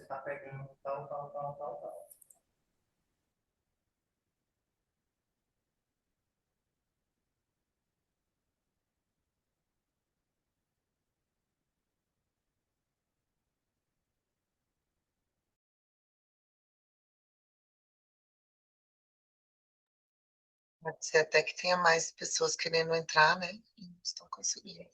está pegando tal, tal, tal, tal, tal. Pode ser até que tenha mais pessoas querendo entrar, né? E não estão conseguindo.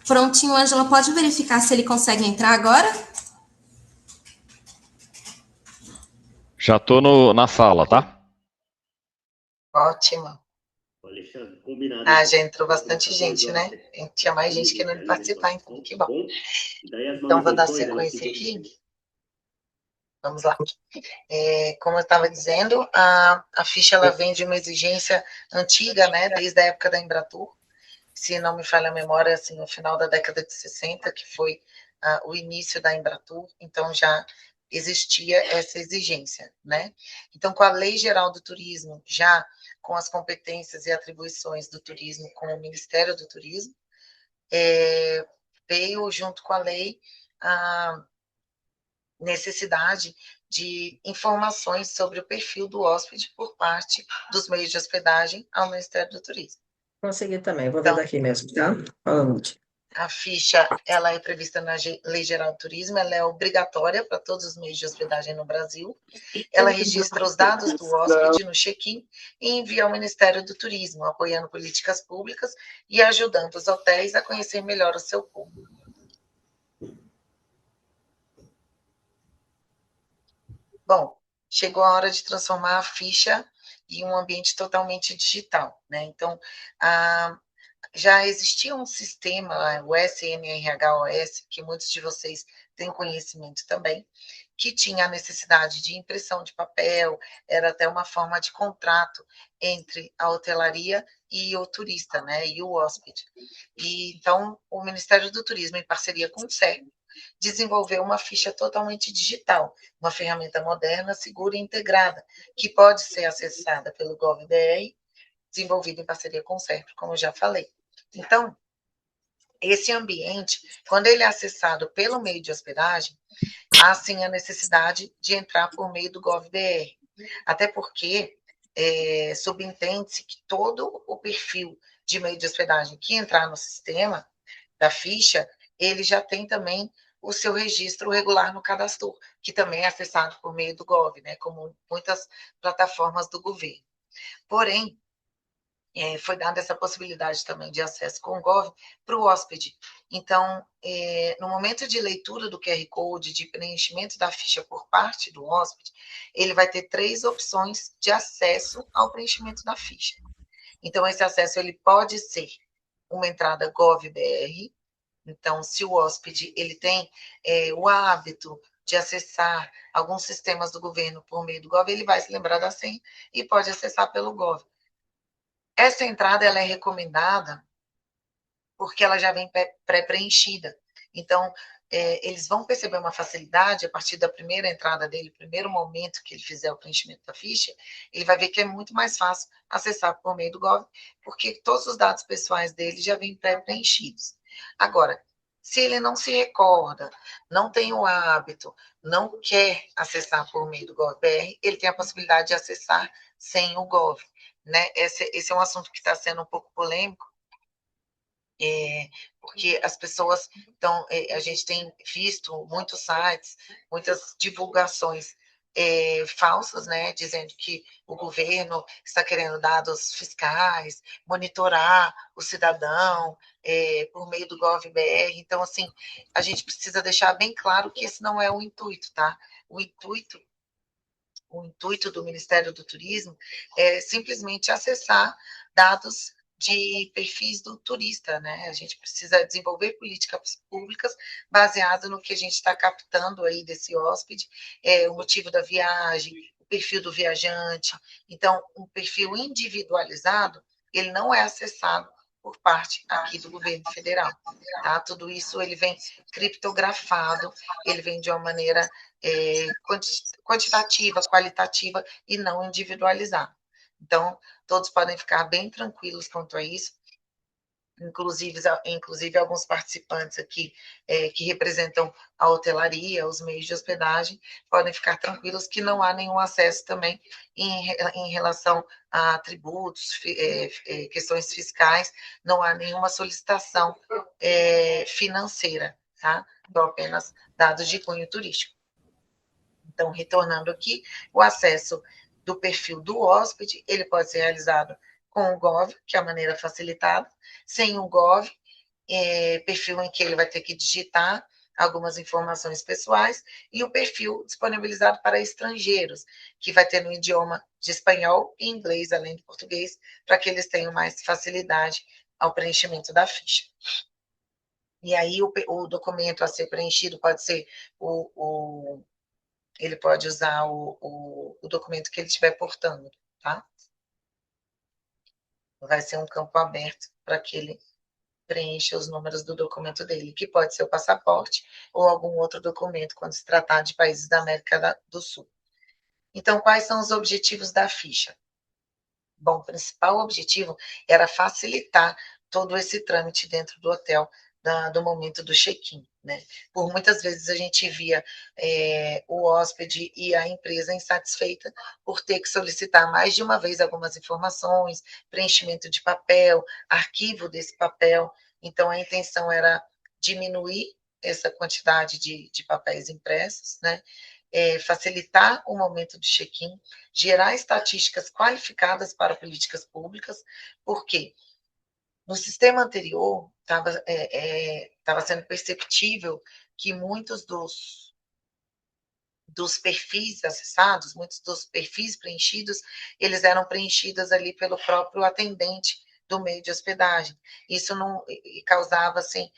Prontinho, Ângela, pode verificar se ele consegue entrar agora? Já estou na sala, tá? Ótimo. Ah, já entrou bastante gente, né? Tinha mais gente querendo participar, então que bom. Então, vou dar sequência aqui. Vamos lá. Como eu estava dizendo, a ficha ela vem de uma exigência antiga, né? Desde a época da Embratur. Se não me falha a memória, assim, no final da década de 60, que foi o início da Embratur, então já existia essa exigência, né? Então, com a Lei Geral do Turismo, já com as competências e atribuições do turismo com o Ministério do Turismo, veio junto com a lei a necessidade de informações sobre o perfil do hóspede por parte dos meios de hospedagem ao Ministério do Turismo. Consegui também, vou ver daqui mesmo, tá? Falando. A ficha, ela é prevista na Lei Geral do Turismo, ela é obrigatória para todos os meios de hospedagem no Brasil. Ela registra os dados do hóspede no check-in e envia ao Ministério do Turismo, apoiando políticas públicas e ajudando os hotéis a conhecer melhor o seu público. Bom, chegou a hora de transformar a ficha em um ambiente totalmente digital, né? Então, já existia um sistema, o SMRHOS, que muitos de vocês têm conhecimento também, que tinha a necessidade de impressão de papel, era até uma forma de contrato entre a hotelaria e o turista, né, e o hóspede. E então o Ministério do Turismo, em parceria com o CERN, desenvolveu uma ficha totalmente digital, uma ferramenta moderna, segura e integrada, que pode ser acessada pelo GovBR, desenvolvida em parceria com o CERN, como eu já falei. Então, esse ambiente, quando ele é acessado pelo meio de hospedagem, há sim a necessidade de entrar por meio do GovBR. Até porque subentende-se que todo o perfil de meio de hospedagem que entrar no sistema da ficha, ele já tem também o seu registro regular no cadastro, que também é acessado por meio do Gov, né, como muitas plataformas do governo. Porém, foi dada essa possibilidade também de acesso com o Gov para o hóspede. Então, no momento de leitura do QR Code, de preenchimento da ficha por parte do hóspede, ele vai ter 3 opções de acesso ao preenchimento da ficha. Então, esse acesso ele pode ser uma entrada GovBR. Então, se o hóspede ele tem o hábito de acessar alguns sistemas do governo por meio do Gov, ele vai se lembrar da senha e pode acessar pelo Gov. Essa entrada ela é recomendada porque ela já vem pré-preenchida. Então, eles vão perceber uma facilidade a partir da primeira entrada dele, primeiro momento que ele fizer o preenchimento da ficha, ele vai ver que é muito mais fácil acessar por meio do Gov, porque todos os dados pessoais dele já vêm pré-preenchidos. Agora, se ele não se recorda, não tem o hábito, não quer acessar por meio do GovBR, ele tem a possibilidade de acessar sem o Gov. Né? Esse é um assunto que está sendo um pouco polêmico, porque as pessoas estão, a gente tem visto muitos sites, muitas divulgações falsas, né, dizendo que o governo está querendo dados fiscais, monitorar o cidadão por meio do GovBR. Então, assim, a gente precisa deixar bem claro que esse não é o intuito, tá? O intuito do Ministério do Turismo é simplesmente acessar dados de perfis do turista, né? A gente precisa desenvolver políticas públicas baseado no que a gente está captando aí desse hóspede, o motivo da viagem, o perfil do viajante. Então, um perfil individualizado, ele não é acessado por parte aqui do governo federal, tá? Tudo isso ele vem criptografado, ele vem de uma maneira quantitativa, qualitativa e não individualizada. Então, todos podem ficar bem tranquilos quanto a isso. Inclusive alguns participantes aqui que representam a hotelaria, os meios de hospedagem, podem ficar tranquilos que não há nenhum acesso também em relação a tributos, questões fiscais, não há nenhuma solicitação financeira, tá? Então, apenas dados de cunho turístico. Então, retornando aqui, o acesso do perfil do hóspede, ele pode ser realizado com o Gov, que é a maneira facilitada, sem o Gov, perfil em que ele vai ter que digitar algumas informações pessoais, e o perfil disponibilizado para estrangeiros, que vai ter no idioma de espanhol e inglês, além do português, para que eles tenham mais facilidade ao preenchimento da ficha. E aí o documento a ser preenchido pode ser ele pode usar o documento que ele estiver portando, tá? Vai ser um campo aberto para que ele preencha os números do documento dele, que pode ser o passaporte ou algum outro documento, quando se tratar de países da América do Sul. Então, quais são os objetivos da ficha? Bom, o principal objetivo era facilitar todo esse trâmite dentro do hotel, do momento do check-in, né? Por muitas vezes a gente via o hóspede e a empresa insatisfeita por ter que solicitar mais de uma vez algumas informações, preenchimento de papel, arquivo desse papel. Então, a intenção era diminuir essa quantidade de papéis impressos, né? Facilitar o momento do check-in, gerar estatísticas qualificadas para políticas públicas, porque no sistema anterior estava sendo perceptível que muitos dos perfis acessados, muitos dos perfis preenchidos, eles eram preenchidos ali pelo próprio atendente do meio de hospedagem. Isso não causava, assim,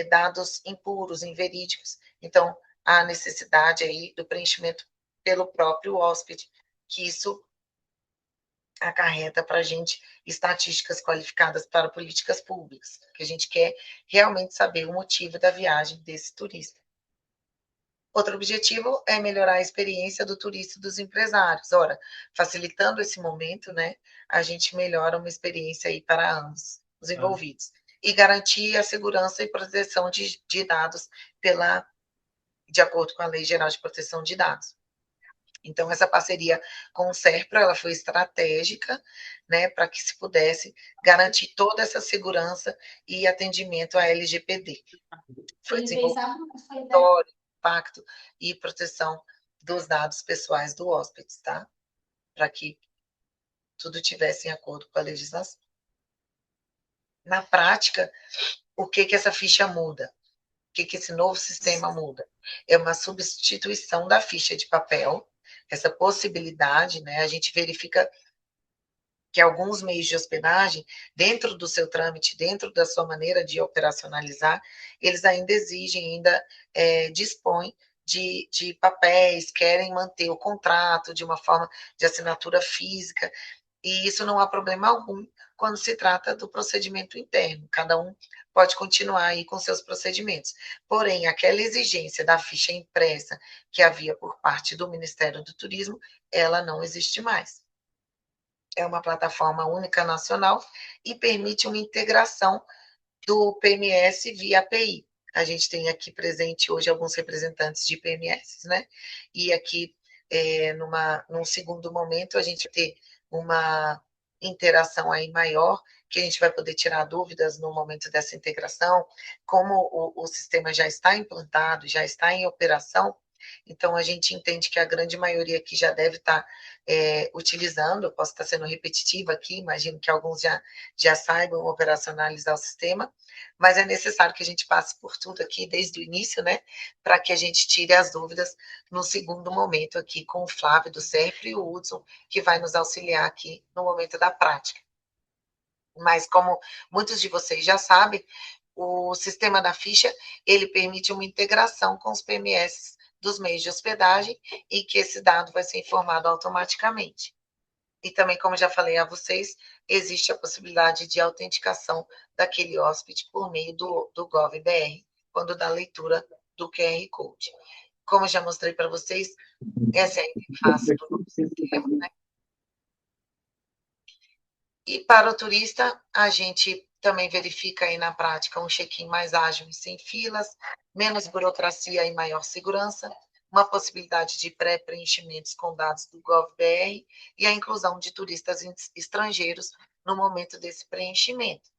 dados impuros, inverídicos. Então, há necessidade aí do preenchimento pelo próprio hóspede, que isso acarreta para a gente estatísticas qualificadas para políticas públicas, que a gente quer realmente saber o motivo da viagem desse turista. Outro objetivo é melhorar a experiência do turista e dos empresários. Ora, facilitando esse momento, né, a gente melhora uma experiência aí para ambos os envolvidos. E garantir a segurança e proteção de dados de acordo com a Lei Geral de Proteção de Dados. Então, essa parceria com o SERPRO, ela foi estratégica, né, para que se pudesse garantir toda essa segurança e atendimento à LGPD. Foi desenvolvido impacto e proteção dos dados pessoais do hóspede, tá? Para que tudo tivesse em acordo com a legislação. Na prática, o que essa ficha muda? O que esse novo sistema muda? É uma substituição da ficha de papel, essa possibilidade, né? A gente verifica que alguns meios de hospedagem, dentro do seu trâmite, dentro da sua maneira de operacionalizar, eles ainda exigem, ainda dispõem de papéis, querem manter o contrato de uma forma de assinatura física, e isso não há problema algum quando se trata do procedimento interno. Cada um pode continuar aí com seus procedimentos. Porém, aquela exigência da ficha impressa que havia por parte do Ministério do Turismo, ela não existe mais. É uma plataforma única nacional e permite uma integração do PMS via API. A gente tem aqui presente hoje alguns representantes de PMS, né? E aqui, num segundo momento, a gente vai ter uma interação aí maior, que a gente vai poder tirar dúvidas no momento dessa integração, como o sistema já está implantado, já está em operação, então a gente entende que a grande maioria aqui já deve estar utilizando, eu posso estar sendo repetitiva aqui, imagino que alguns já saibam operacionalizar o sistema, mas é necessário que a gente passe por tudo aqui desde o início, né, para que a gente tire as dúvidas no segundo momento aqui com o Flávio do SERPRO e o Hudson, que vai nos auxiliar aqui no momento da prática. Mas como muitos de vocês já sabem, o sistema da ficha, ele permite uma integração com os PMS dos meios de hospedagem e que esse dado vai ser informado automaticamente. E também, como já falei a vocês, existe a possibilidade de autenticação daquele hóspede por meio do GovBR, quando dá leitura do QR Code. Como já mostrei para vocês, essa é a interface do novo sistema, né? E para o turista, a gente também verifica aí na prática um check-in mais ágil e sem filas, menos burocracia e maior segurança, uma possibilidade de pré-preenchimentos com dados do GovBR e a inclusão de turistas estrangeiros no momento desse preenchimento.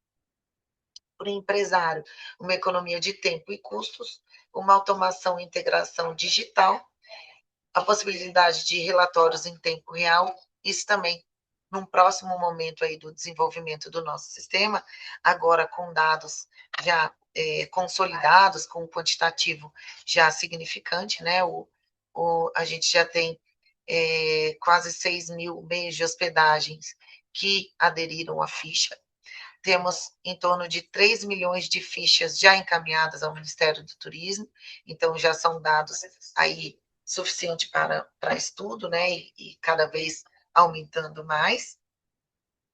Para o empresário, uma economia de tempo e custos, uma automação e integração digital, a possibilidade de relatórios em tempo real, isso também num próximo momento aí do desenvolvimento do nosso sistema, agora com dados já consolidados, com um quantitativo já significante, né? A gente já tem quase 6 mil meios de hospedagens que aderiram à ficha. Temos em torno de 3 milhões de fichas já encaminhadas ao Ministério do Turismo, então já são dados aí suficiente para estudo, né? E cada vez aumentando mais.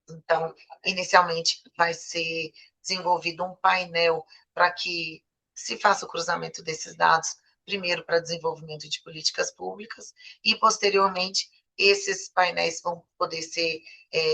Então, inicialmente, vai ser desenvolvido um painel para que se faça o cruzamento desses dados, primeiro para desenvolvimento de políticas públicas, e, posteriormente, esses painéis vão poder ser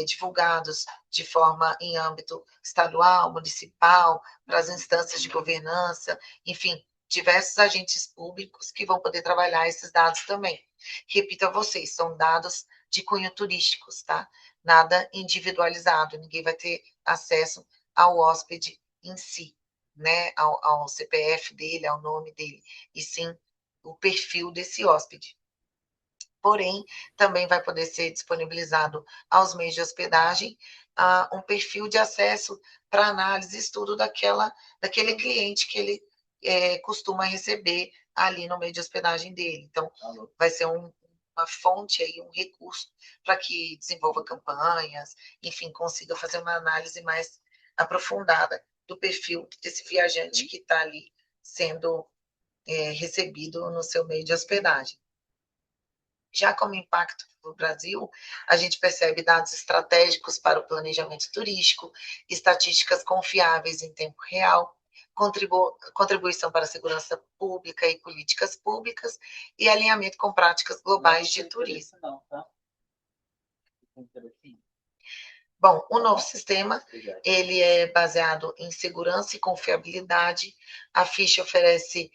divulgados de forma em âmbito estadual, municipal, para as instâncias de governança, enfim, diversos agentes públicos que vão poder trabalhar esses dados também. Repito a vocês, são dados de cunho turísticos, tá? Nada individualizado, ninguém vai ter acesso ao hóspede em si, né? Ao CPF dele, ao nome dele, e sim o perfil desse hóspede. Porém, também vai poder ser disponibilizado aos meios de hospedagem um perfil de acesso para análise e estudo daquele cliente que ele costuma receber ali no meio de hospedagem dele. Então, vai ser uma uma fonte aí, um recurso para que desenvolva campanhas, enfim, consiga fazer uma análise mais aprofundada do perfil desse viajante que está ali sendo recebido no seu meio de hospedagem. Já como impacto no Brasil, a gente percebe dados estratégicos para o planejamento turístico, estatísticas confiáveis em tempo real, contribuição para a segurança pública e políticas públicas e alinhamento com práticas globais de turismo. Bom, o novo sistema, ele é baseado em segurança e confiabilidade. A ficha oferece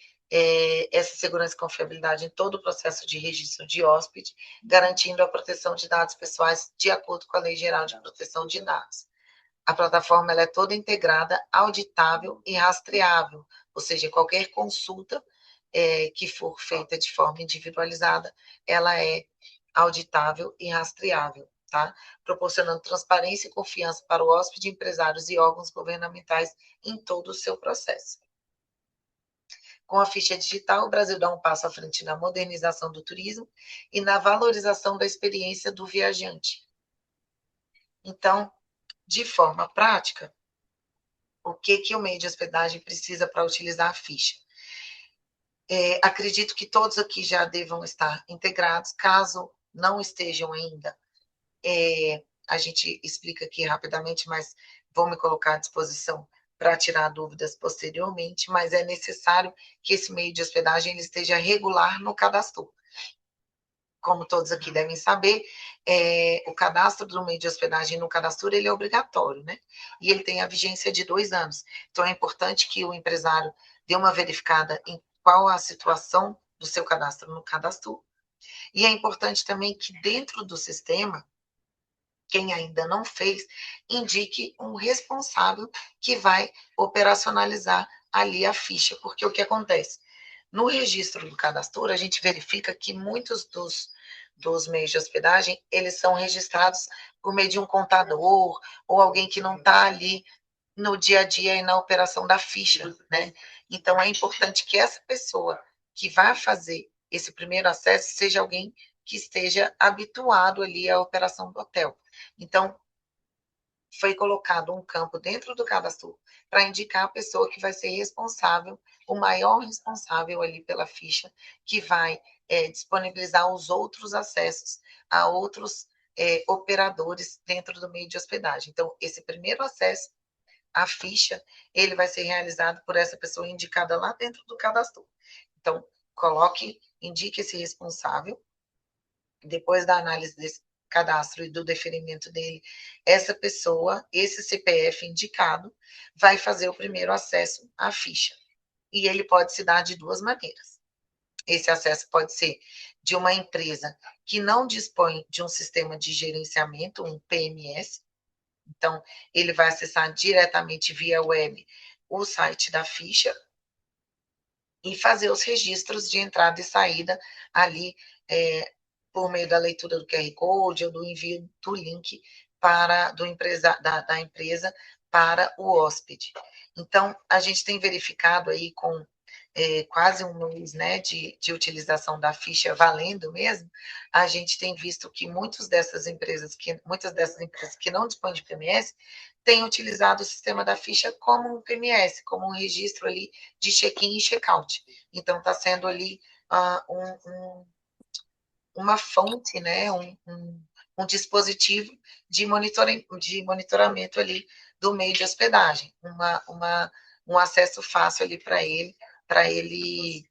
essa segurança e confiabilidade em todo o processo de registro de hóspede, garantindo a proteção de dados pessoais de acordo com a Lei Geral de Proteção de Dados. A plataforma ela é toda integrada, auditável e rastreável, ou seja, qualquer consulta que for feita de forma individualizada, ela é auditável e rastreável, tá? Proporcionando transparência e confiança para o hóspede, empresários e órgãos governamentais em todo o seu processo. Com a ficha digital, o Brasil dá um passo à frente na modernização do turismo e na valorização da experiência do viajante. Então, de forma prática, o que o meio de hospedagem precisa para utilizar a ficha? Acredito que todos aqui já devam estar integrados. Caso não estejam ainda, a gente explica aqui rapidamente, mas vou me colocar à disposição para tirar dúvidas posteriormente, mas é necessário que esse meio de hospedagem ele esteja regular no cadastro. Como todos aqui devem saber, o cadastro do meio de hospedagem no cadastro ele é obrigatório, né? E ele tem a vigência de 2 anos. Então, é importante que o empresário dê uma verificada em qual a situação do seu cadastro no cadastro. E é importante também que dentro do sistema, quem ainda não fez, indique um responsável que vai operacionalizar ali a ficha. Porque o que acontece? No registro do cadastro, a gente verifica que muitos dos meios de hospedagem, eles são registrados por meio de um contador ou alguém que não está ali no dia a dia e na operação da ficha, né? Então, é importante que essa pessoa que vai fazer esse primeiro acesso seja alguém que esteja habituado ali à operação do hotel. Então, foi colocado um campo dentro do cadastro para indicar a pessoa que vai ser responsável, o maior responsável ali pela ficha, que vai disponibilizar os outros acessos a outros operadores dentro do meio de hospedagem. Então, esse primeiro acesso à ficha, ele vai ser realizado por essa pessoa indicada lá dentro do cadastro. Então, indique esse responsável, depois da análise desse cadastro e do deferimento dele, essa pessoa, esse CPF indicado, vai fazer o primeiro acesso à ficha. E ele pode se dar de 2 maneiras. Esse acesso pode ser de uma empresa que não dispõe de um sistema de gerenciamento, um PMS. Então, ele vai acessar diretamente via web o site da ficha e fazer os registros de entrada e saída ali por meio da leitura do QR Code ou do envio do link da empresa para o hóspede. Então, a gente tem verificado aí com quase um mês, né, de utilização da ficha valendo mesmo, a gente tem visto que muitas dessas empresas que não dispõem de PMS têm utilizado o sistema da ficha como um PMS, como um registro ali de check-in e check-out. Então, está sendo ali uma fonte, né, um dispositivo de monitoramento ali do meio de hospedagem, um acesso fácil ali para ele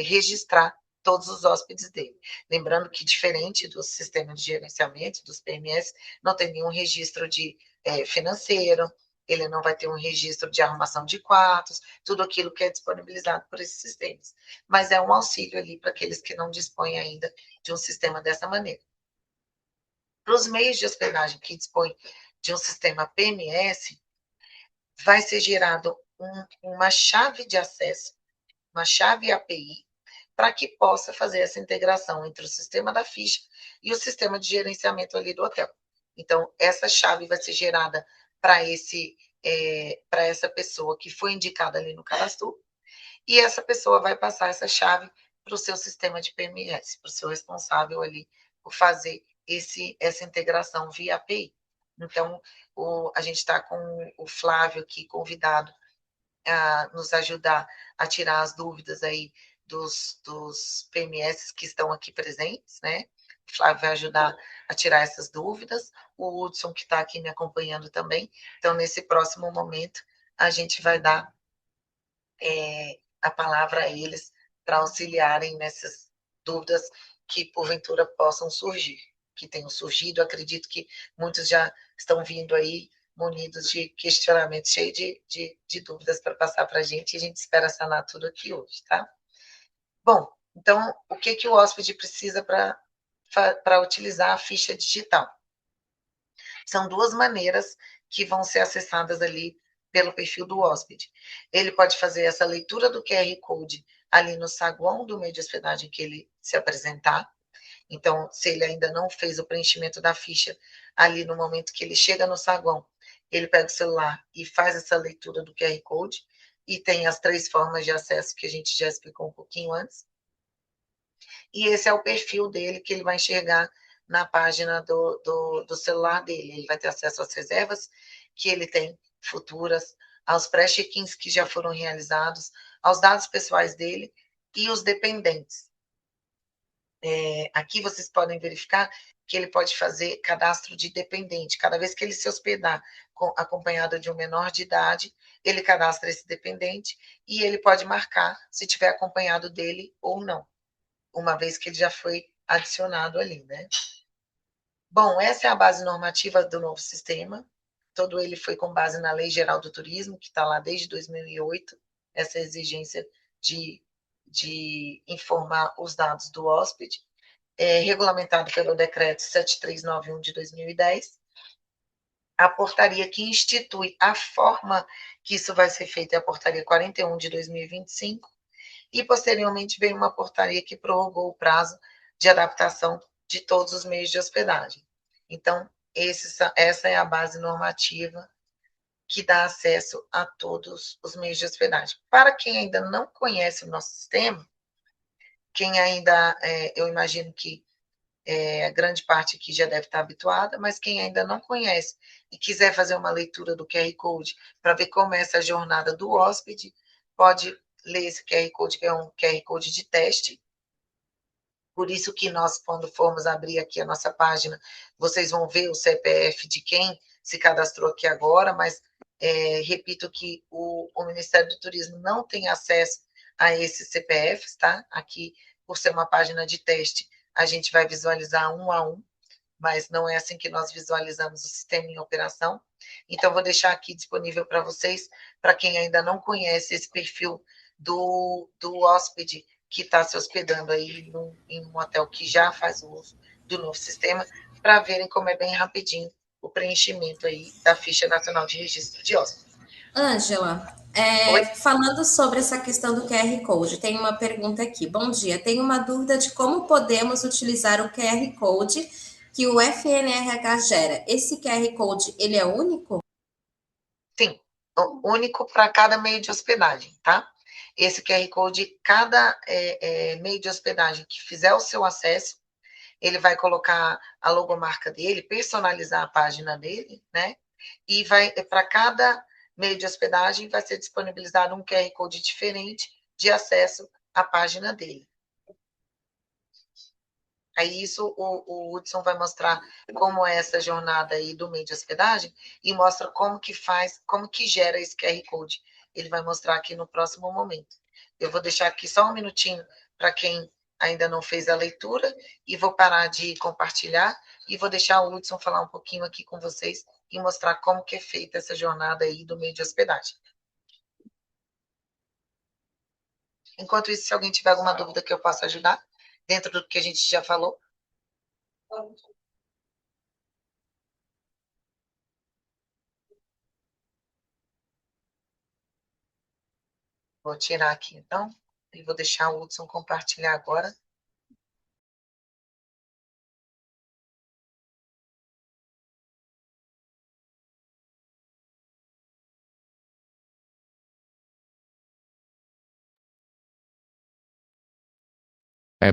registrar todos os hóspedes dele. Lembrando que, diferente do sistema de gerenciamento, dos PMS, não tem nenhum registro de financeiro, ele não vai ter um registro de arrumação de quartos, tudo aquilo que é disponibilizado por esses sistemas. Mas é um auxílio ali para aqueles que não dispõem ainda de um sistema dessa maneira. Para os meios de hospedagem que dispõem de um sistema PMS, vai ser gerado uma chave de acesso, uma chave API, para que possa fazer essa integração entre o sistema da ficha e o sistema de gerenciamento ali do hotel. Então, essa chave vai ser gerada para essa pessoa que foi indicada ali no cadastro, e essa pessoa vai passar essa chave para o seu sistema de PMS, para o seu responsável ali por fazer essa integração via API. Então, a gente está com o Flávio aqui convidado a nos ajudar a tirar as dúvidas aí dos PMS que estão aqui presentes, né? O Flávio vai ajudar a tirar essas dúvidas, o Hudson que está aqui me acompanhando também. Então, nesse próximo momento, a gente vai dar a palavra a eles para auxiliarem nessas dúvidas que, porventura, possam surgir, que tenham surgido. Acredito que muitos já estão vindo aí munidos de questionamentos, cheios de dúvidas para passar para a gente, e a gente espera sanar tudo aqui hoje, tá? Bom, então, o que o hóspede precisa para utilizar a ficha digital? São duas maneiras que vão ser acessadas ali pelo perfil do hóspede. Ele pode fazer essa leitura do QR Code ali no saguão do meio de hospedagem que ele se apresentar. Então, se ele ainda não fez o preenchimento da ficha ali no momento que ele chega no saguão, ele pega o celular e faz essa leitura do QR Code, e tem as 3 formas de acesso que a gente já explicou um pouquinho antes. E esse é o perfil dele que ele vai enxergar na página do celular dele. Ele vai ter acesso às reservas que ele tem futuras, aos pré-check-ins que já foram realizados, aos dados pessoais dele e os dependentes. Aqui vocês podem verificar que ele pode fazer cadastro de dependente. Cada vez que ele se hospedar acompanhado de um menor de idade, ele cadastra esse dependente e ele pode marcar se tiver acompanhado dele ou não, uma vez que ele já foi adicionado ali, né? Bom, essa é a base normativa do novo sistema. Todo ele foi com base na Lei Geral do Turismo, que está lá desde 2008, essa exigência de informar os dados do hóspede, regulamentado pelo Decreto 7391 de 2010. A portaria que institui a forma que isso vai ser feito é a portaria 41 de 2025, e posteriormente veio uma portaria que prorrogou o prazo de adaptação de todos os meios de hospedagem. Então, essa é a base normativa que dá acesso a todos os meios de hospedagem. Para quem ainda não conhece o nosso sistema, quem ainda, eu imagino que a grande parte aqui já deve estar habituada, mas quem ainda não conhece e quiser fazer uma leitura do QR Code para ver como é essa jornada do hóspede, pode ler esse QR Code, que é um QR Code de teste. Por isso que nós, quando formos abrir aqui a nossa página, vocês vão ver o CPF de quem se cadastrou aqui agora, mas repito que o Ministério do Turismo não tem acesso a esses CPFs, tá? Aqui, por ser uma página de teste, a gente vai visualizar um a um, mas não é assim que nós visualizamos o sistema em operação. Então, vou deixar aqui disponível para vocês, para quem ainda não conhece esse perfil do hóspede que está se hospedando aí em um hotel que já faz o uso do novo sistema, para verem como é bem rapidinho o preenchimento aí da Ficha Nacional de Registro de Hóspedes. Ângela, falando sobre essa questão do QR Code, tem uma pergunta aqui. Bom dia, tenho uma dúvida de como podemos utilizar o QR Code que o FNRH gera. Esse QR Code, ele é único? Sim, único para cada meio de hospedagem, tá? Esse QR Code, cada meio de hospedagem que fizer o seu acesso, ele vai colocar a logomarca dele, personalizar a página dele, né? E vai, para cada meio de hospedagem, vai ser disponibilizado um QR Code diferente de acesso à página dele. Aí isso o Hudson vai mostrar como é essa jornada aí do meio de hospedagem e mostra como que faz, como que gera esse QR Code. Ele vai mostrar aqui no próximo momento. Eu vou deixar aqui só um minutinho para quem ainda não fez a leitura e vou parar de compartilhar e vou deixar o Hudson falar um pouquinho aqui com vocês e mostrar como que é feita essa jornada aí do meio de hospedagem. Enquanto isso, se alguém tiver alguma dúvida que eu possa ajudar, dentro do que a gente já falou. Vou tirar aqui, então, e vou deixar o Hudson compartilhar agora.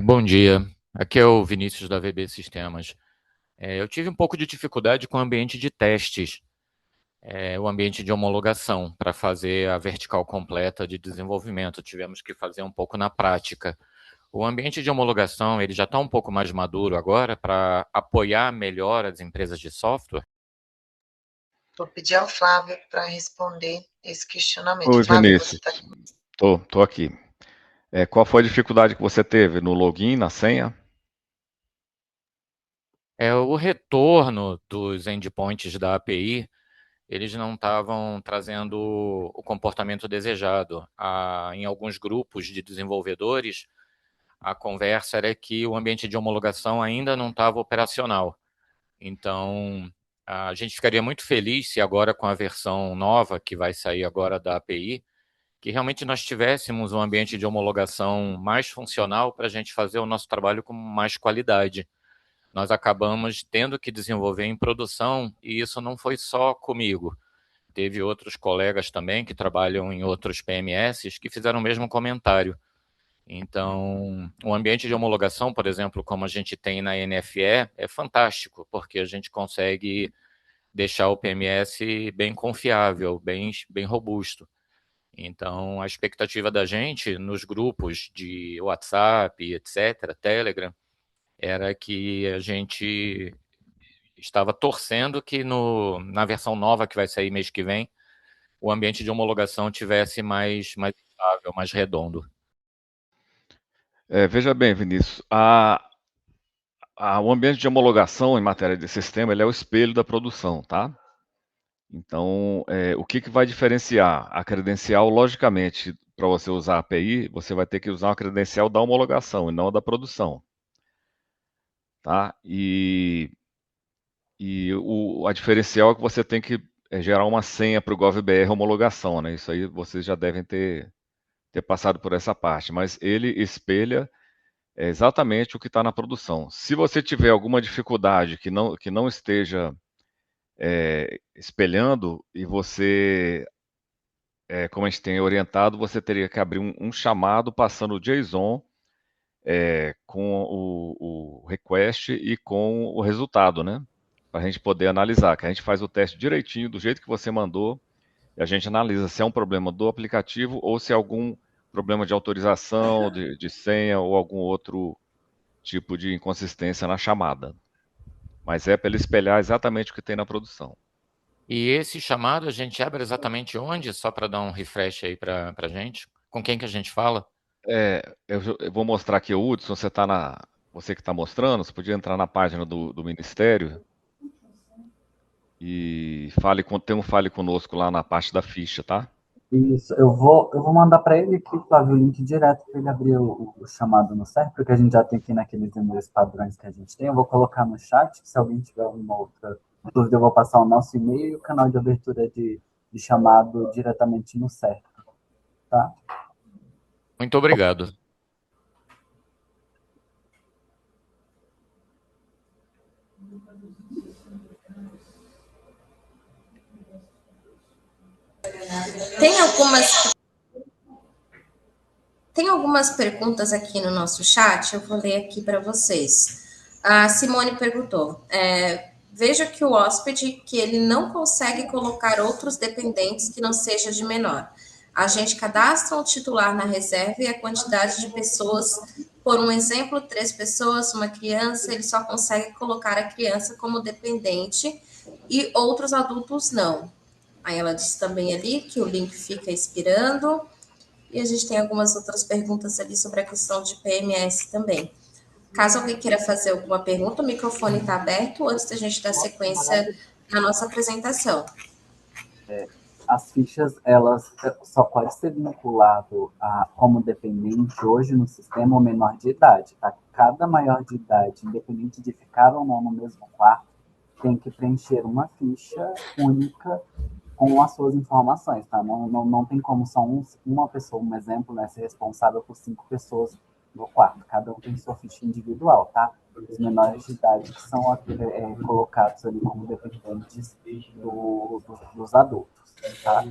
Bom dia, aqui é o Vinícius da VB Sistemas. Eu tive um pouco de dificuldade com o ambiente de testes, o ambiente de homologação, para fazer a vertical completa de desenvolvimento. Tivemos que fazer um pouco na prática. O ambiente de homologação ele já está um pouco mais maduro agora para apoiar melhor as empresas de software? Vou pedir ao Flávio para responder esse questionamento. Oi, Flávio, você Vinícius. está... Tô aqui. Qual foi a dificuldade que você teve no login, na senha? O retorno dos endpoints da API, eles não estavam trazendo o comportamento desejado. Em alguns grupos de desenvolvedores, a conversa era que o ambiente de homologação ainda não estava operacional. Então, a gente ficaria muito feliz se agora com a versão nova que vai sair agora da API, que realmente nós tivéssemos um ambiente de homologação mais funcional para a gente fazer o nosso trabalho com mais qualidade. Nós acabamos tendo que desenvolver em produção, e isso não foi só comigo. Teve outros colegas também que trabalham em outros PMSs que fizeram o mesmo comentário. Então, o ambiente de homologação, por exemplo, como a gente tem na NFE, é fantástico, porque a gente consegue deixar o PMS bem confiável, bem robusto. Então, a expectativa da gente nos grupos de WhatsApp, etc., Telegram, era que a gente estava torcendo que na versão nova que vai sair mês que vem, o ambiente de homologação tivesse mais estável, mais redondo. Veja bem, Vinícius, o ambiente de homologação em matéria de sistema, ele é o espelho da produção, tá? Então, o que vai diferenciar? A credencial, logicamente, para você usar a API, você vai ter que usar uma credencial da homologação e não a da produção, tá? A diferencial é que você tem que gerar uma senha para o GovBR homologação, né? Isso aí vocês já devem ter passado por essa parte, mas ele espelha exatamente o que está na produção. Se você tiver alguma dificuldade que não esteja espelhando e você, como a gente tem orientado, você teria que abrir um chamado passando o JSON com o request e com o resultado, né? Para a gente poder analisar, que a gente faz o teste direitinho, do jeito que você mandou, e a gente analisa se é um problema do aplicativo ou se é algum problema de autorização, de senha ou algum outro tipo de inconsistência na chamada. Mas é para ele espelhar exatamente o que tem na produção. E esse chamado a gente abre exatamente onde? Só para dar um refresh aí para a gente. Com quem que a gente fala? Eu vou mostrar aqui o Hudson, você que está mostrando, você podia entrar na página do Ministério e tem um Fale Conosco lá na parte da ficha, tá? Isso, eu vou mandar para ele aqui, Flávio, o link direto para ele abrir o chamado no CERF, porque a gente já tem aqui naqueles e-mails padrões que a gente tem. Eu vou colocar no chat, se alguém tiver alguma outra dúvida, eu vou passar o nosso e-mail e o canal de abertura de chamado diretamente no CERF, tá? Muito obrigado. Tem algumas perguntas aqui no nosso chat, eu vou ler aqui para vocês. A Simone perguntou, veja que o hóspede, que ele não consegue colocar outros dependentes que não seja de menor. A gente cadastra um titular na reserva e a quantidade de pessoas, por um exemplo, 3 pessoas, uma criança, ele só consegue colocar a criança como dependente e outros adultos não. Aí ela disse também ali que o link fica expirando. E a gente tem algumas outras perguntas ali sobre a questão de PMS também. Caso alguém queira fazer alguma pergunta, o microfone está aberto antes da gente dar sequência na nossa apresentação. As fichas, elas só podem ser vinculado como dependente hoje no sistema o menor de idade, tá? Cada maior de idade, independente de ficar ou não no mesmo quarto, tem que preencher uma ficha única com as suas informações, tá? Não tem como só uma pessoa, um exemplo, né, ser responsável por 5 pessoas no quarto. Cada um tem sua ficha individual, tá? Os menores de idade que são colocados ali como dependentes dos adultos, tá?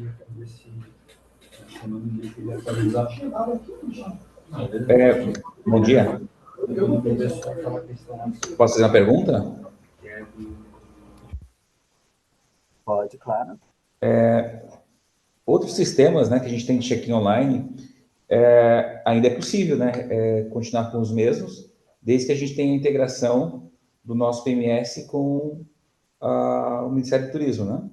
Bom dia. Posso fazer uma pergunta? Pode, claro. Outros sistemas, né, que a gente tem de check-in online, ainda é possível, né, continuar com os mesmos, desde que a gente tenha a integração do nosso PMS com o Ministério do Turismo, né?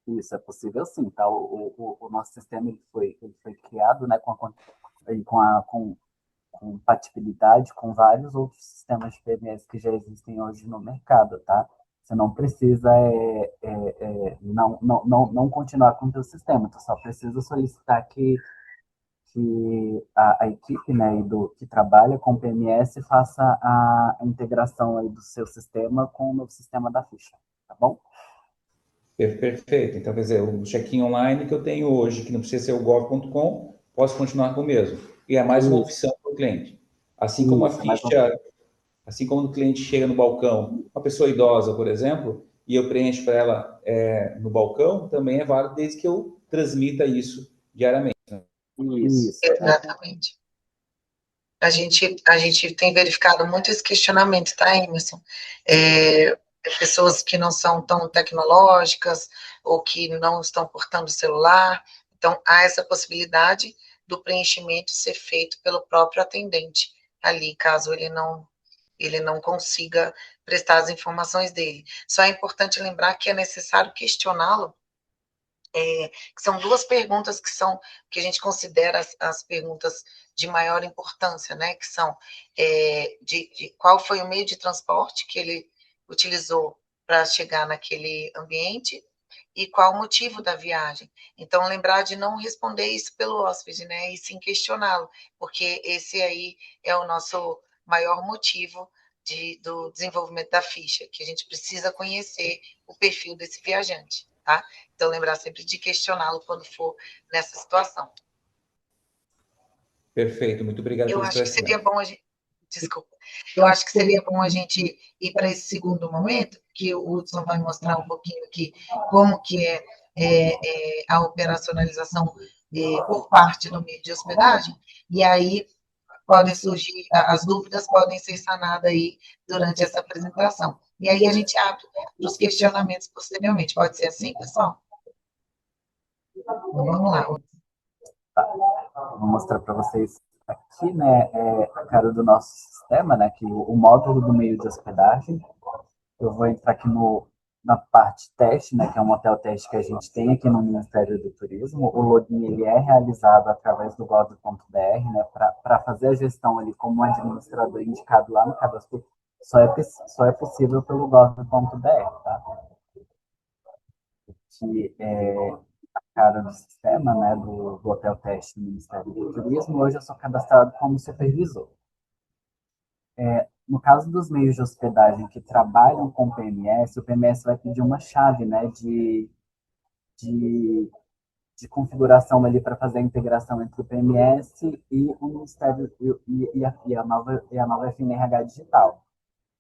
Isso é possível sim, tá? O nosso sistema ele foi criado, né, com compatibilidade com vários outros sistemas de PMS que já existem hoje no mercado, tá? Você não precisa não continuar com o teu sistema, tu só precisa solicitar que a equipe, né, que trabalha com PMS faça a integração aí do seu sistema com o novo sistema da ficha, tá bom? Perfeito. Então, quer dizer, o check-in online que eu tenho hoje, que não precisa ser o gov.com, posso continuar com o mesmo. E é mais uma opção para o cliente. Assim como a ficha, assim como o cliente chega no balcão, uma pessoa idosa, por exemplo, e eu preencho para ela no balcão, também é válido desde que eu transmita isso diariamente. Isso. Exatamente. A gente tem verificado muito esse questionamento, tá, Emerson? Pessoas que não são tão tecnológicas ou que não estão portando o celular. Então, há essa possibilidade do preenchimento ser feito pelo próprio atendente ali, caso ele não consiga prestar as informações dele. Só é importante lembrar que é necessário questioná-lo, que são duas perguntas que a gente considera as perguntas de maior importância, né? Que são de qual foi o meio de transporte que ele utilizou para chegar naquele ambiente e qual o motivo da viagem. Então, lembrar de não responder isso pelo hóspede, né? E sim questioná-lo, porque esse aí é o nosso maior motivo do desenvolvimento da ficha, que a gente precisa conhecer o perfil desse viajante, tá? Então, lembrar sempre de questioná-lo quando for nessa situação. Perfeito, muito obrigado pelo acho que seria esclarecimento. bom a gente... Desculpa. Eu acho que seria bom a gente ir para esse segundo momento, que o Hudson vai mostrar um pouquinho aqui como que é a operacionalização por parte do meio de hospedagem, e aí podem surgir, as dúvidas podem ser sanadas aí durante essa apresentação. E aí a gente abre para os questionamentos posteriormente. Pode ser assim, pessoal? Então, vamos lá. Vou mostrar para vocês aqui, né, a cara do nosso sistema, né, que o módulo do meio de hospedagem. Eu vou entrar aqui na parte teste, né, que é um hotel teste que a gente tem aqui no Ministério do Turismo. O login ele é realizado através do gov.br, né, para fazer a gestão ali como administrador indicado lá no cadastro, só é possível pelo gov.br, tá? Que é a cara do sistema, né, do hotel teste do Ministério do Turismo. Hoje eu sou cadastrado como supervisor. No caso dos meios de hospedagem que trabalham com PMS, o PMS vai pedir uma chave, né, de, de configuração ali para fazer a integração entre o PMS e o Ministério e a nova FNRH digital.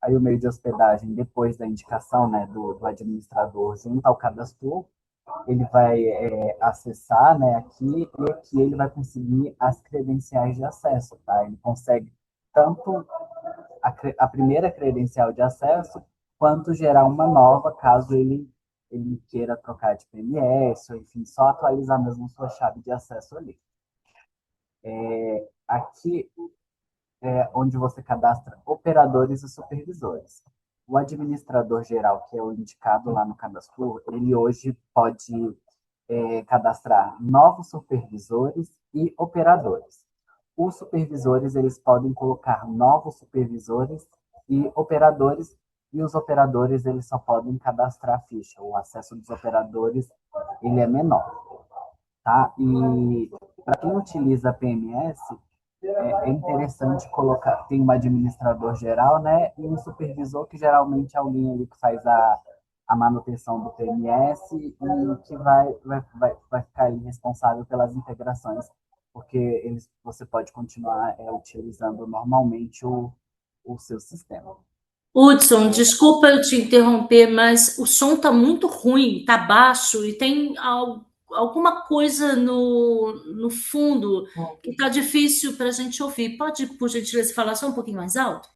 Aí o meio de hospedagem, depois da indicação, né, do administrador junto ao cadastro, ele vai acessar, né, aqui, e aqui ele vai conseguir as credenciais de acesso, tá? Ele consegue tanto a primeira credencial de acesso, quanto gerar uma nova, caso ele queira trocar de PMS, ou enfim, só atualizar mesmo sua chave de acesso ali. Aqui é onde você cadastra operadores e supervisores. O administrador geral, que é o indicado lá no cadastro, ele hoje pode cadastrar novos supervisores e operadores. Os supervisores, eles podem colocar novos supervisores e operadores, e os operadores, eles só podem cadastrar a ficha. O acesso dos operadores, ele é menor, tá? E para quem utiliza PMS, é interessante colocar, tem um administrador geral, né, e um supervisor, que geralmente é alguém ali que faz a manutenção do PMS e que vai ficar ali responsável pelas integrações, porque você pode continuar utilizando normalmente o seu sistema. Hudson, desculpa eu te interromper, mas o som está muito ruim, está baixo e tem alguma coisa no fundo que está difícil para a gente ouvir. Pode, por gentileza, falar só um pouquinho mais alto?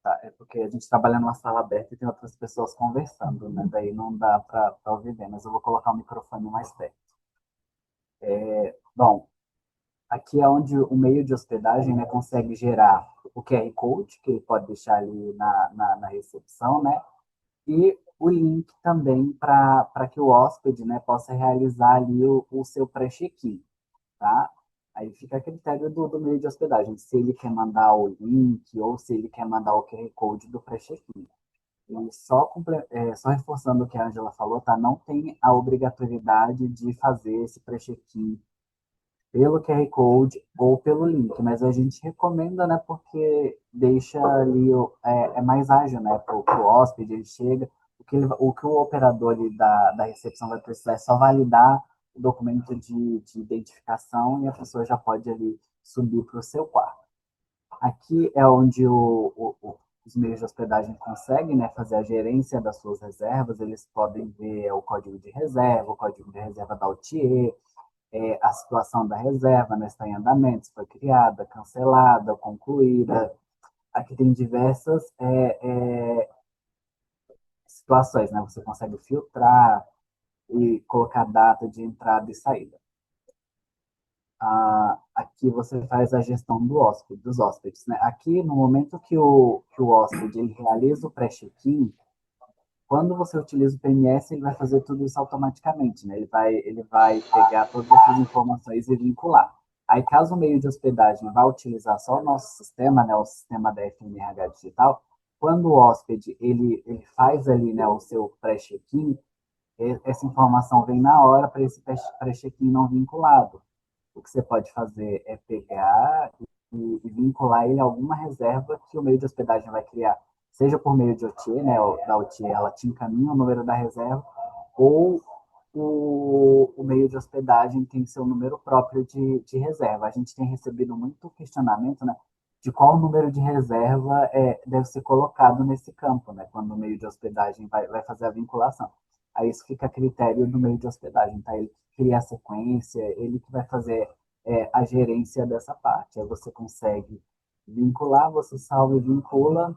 Tá, é porque a gente trabalha numa sala aberta e tem outras pessoas conversando, né? Daí não dá para ouvir bem, mas eu vou colocar o microfone mais perto. Bom, aqui é onde o meio de hospedagem, né, consegue gerar o QR Code, que ele pode deixar ali na recepção, né? E o link também para que o hóspede, né, possa realizar ali o seu pré-check-in, tá? Aí fica a critério do meio de hospedagem, se ele quer mandar o link ou se ele quer mandar o QR Code do pré-check-in. E só reforçando o que a Angela falou, tá? Não tem a obrigatoriedade de fazer esse pré-check-in pelo QR Code ou pelo link, mas a gente recomenda, né, porque deixa ali, é mais ágil, né, para o hóspede, ele chega, o que o operador ali da recepção vai precisar é só validar o documento de identificação e a pessoa já pode ali subir para o seu quarto. Aqui é onde os meios de hospedagem conseguem, né, fazer a gerência das suas reservas, eles podem ver o código de reserva, o código de reserva da OTA, a situação da reserva, né, está em andamento, se foi criada, cancelada, concluída. Aqui tem diversas situações, né? Você consegue filtrar e colocar data de entrada e saída. Aqui você faz a gestão dos hóspedes, né? Aqui, no momento que o hóspede ele realiza o pré-check-in, quando você utiliza o PMS, ele vai fazer tudo isso automaticamente, né? Ele vai pegar todas essas informações e vincular. Aí, caso o meio de hospedagem vá utilizar só o nosso sistema, né, o sistema da FNRH Digital, quando o hóspede ele faz ali, né, o seu pré-check-in, essa informação vem na hora para esse pré-check-in não vinculado. O que você pode fazer é pegar e vincular ele a alguma reserva que o meio de hospedagem vai criar, seja por meio de OTA, né, da OTA ela te encaminha o número da reserva, ou o meio de hospedagem tem seu número próprio de reserva. A gente tem recebido muito questionamento, né, de qual número de reserva deve ser colocado nesse campo, né, quando o meio de hospedagem vai fazer a vinculação. Aí isso fica a critério do meio de hospedagem, tá? Ele que cria a sequência, ele que vai fazer a gerência dessa parte. Aí você consegue vincular, você salva e vincula,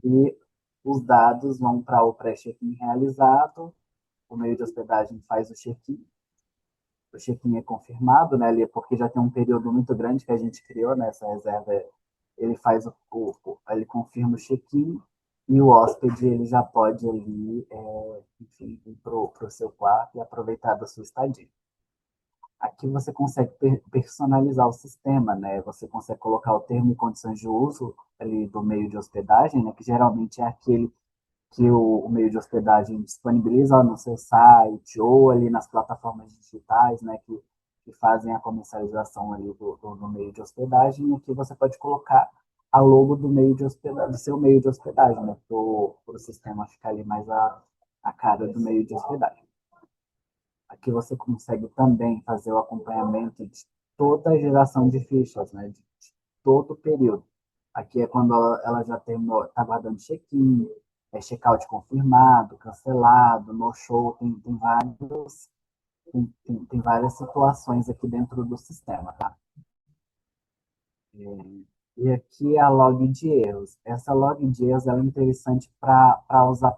e os dados vão para o pré-check-in realizado, o meio de hospedagem faz o check-in é confirmado, né, ali, porque já tem um período muito grande que a gente criou nessa reserva, ele faz ele confirma o check-in e o hóspede ele já pode ali, enfim, ir para o seu quarto e aproveitar da sua estadia. Aqui você consegue personalizar o sistema, né? Você consegue colocar o termo e condições de uso ali do meio de hospedagem, né? Que geralmente é aquele que o meio de hospedagem disponibiliza no seu site ou ali nas plataformas digitais, né? Que fazem a comercialização ali do meio de hospedagem. E aqui você pode colocar a logo do meio de hospedagem, do seu meio de hospedagem, né? Para o sistema ficar ali mais a cara do meio de hospedagem. Aqui você consegue também fazer o acompanhamento de toda a geração de fichas, né? De todo o período. Aqui é quando ela já está guardando check-in, check-out confirmado, cancelado, no-show, tem várias situações aqui dentro do sistema, tá? E aqui é a log de erros. Essa log de erros ela é interessante para usar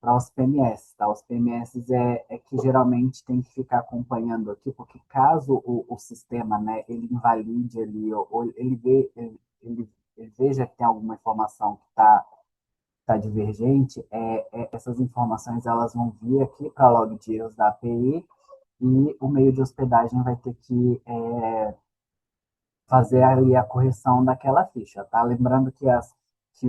para os PMS, tá? Os PMS é que geralmente tem que ficar acompanhando aqui, porque caso o sistema, né, ele invalide ali, ou ele veja que tem alguma informação que tá divergente, essas informações elas vão vir aqui para a log de erros da API e o meio de hospedagem vai ter que fazer ali a correção daquela ficha, tá? Lembrando que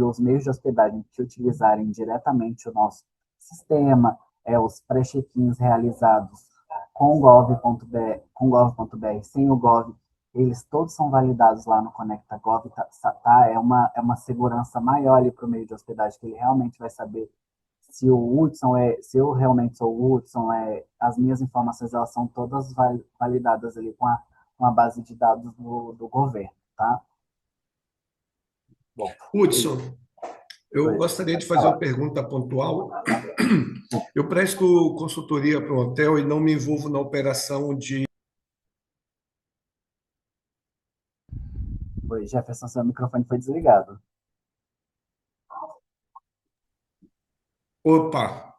os meios de hospedagem que utilizarem diretamente o nosso sistema, os pré-check-ins realizados com gov.br, sem o gov, eles todos são validados lá no Conecta Gov, tá? É uma segurança maior ali para o meio de hospedagem, que ele realmente vai saber se se eu realmente sou o Hudson, as minhas informações elas são todas validadas ali com a base de dados do governo, tá? Hudson, Eu gostaria de fazer uma pergunta pontual. Eu presto consultoria para um hotel e não me envolvo na operação de. Oi, Jefferson, seu microfone foi desligado. Opa,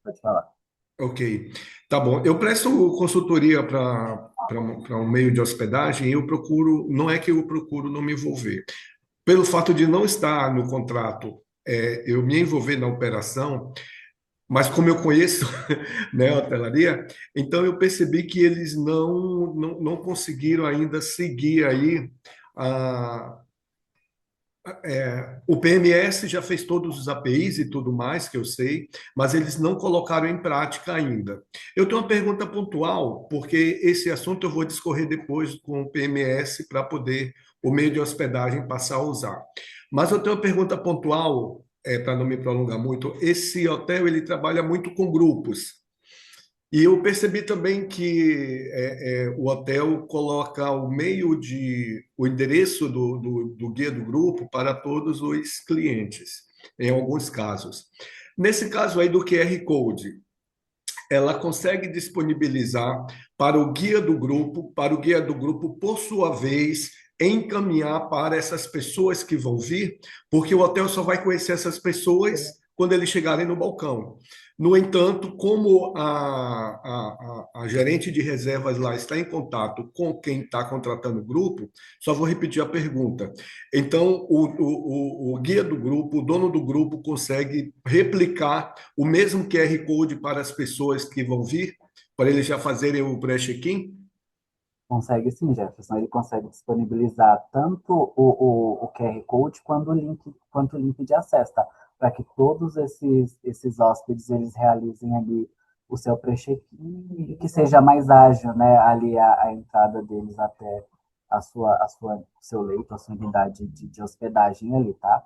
Pode falar. ok. Tá bom. Eu presto consultoria para um meio de hospedagem e eu procuro, não é que eu procuro não me envolver. Pelo fato de não estar no contrato, eu me envolver na operação, mas como eu conheço, né, a hotelaria, então eu percebi que eles não conseguiram ainda seguir aí a, o PMS já fez todos os APIs e tudo mais, que eu sei, mas eles não colocaram em prática ainda. Eu tenho uma pergunta pontual, porque esse assunto eu vou discorrer depois com o PMS para poder o meio de hospedagem passar a usar. Mas eu tenho uma pergunta pontual, para não me prolongar muito. Esse hotel ele trabalha muito com grupos. E eu percebi também que o hotel coloca o endereço do guia do grupo para todos os clientes, em alguns casos. Nesse caso aí do QR Code, ela consegue disponibilizar para o guia do grupo, por sua vez, encaminhar para essas pessoas que vão vir, porque o hotel só vai conhecer essas pessoas quando eles chegarem no balcão. No entanto, como a gerente de reservas lá está em contato com quem está contratando o grupo, só vou repetir a pergunta. Então, o guia do grupo, o dono do grupo, consegue replicar o mesmo QR Code para as pessoas que vão vir, para eles já fazerem o pré-check-in? Consegue sim, Jefferson. Ele consegue disponibilizar tanto o QR Code quanto o link de acesso, tá? Para que todos esses hóspedes eles realizem ali o seu pré-check-in e que seja mais ágil, né? Ali a entrada deles até o seu leito, a sua unidade de hospedagem ali, tá?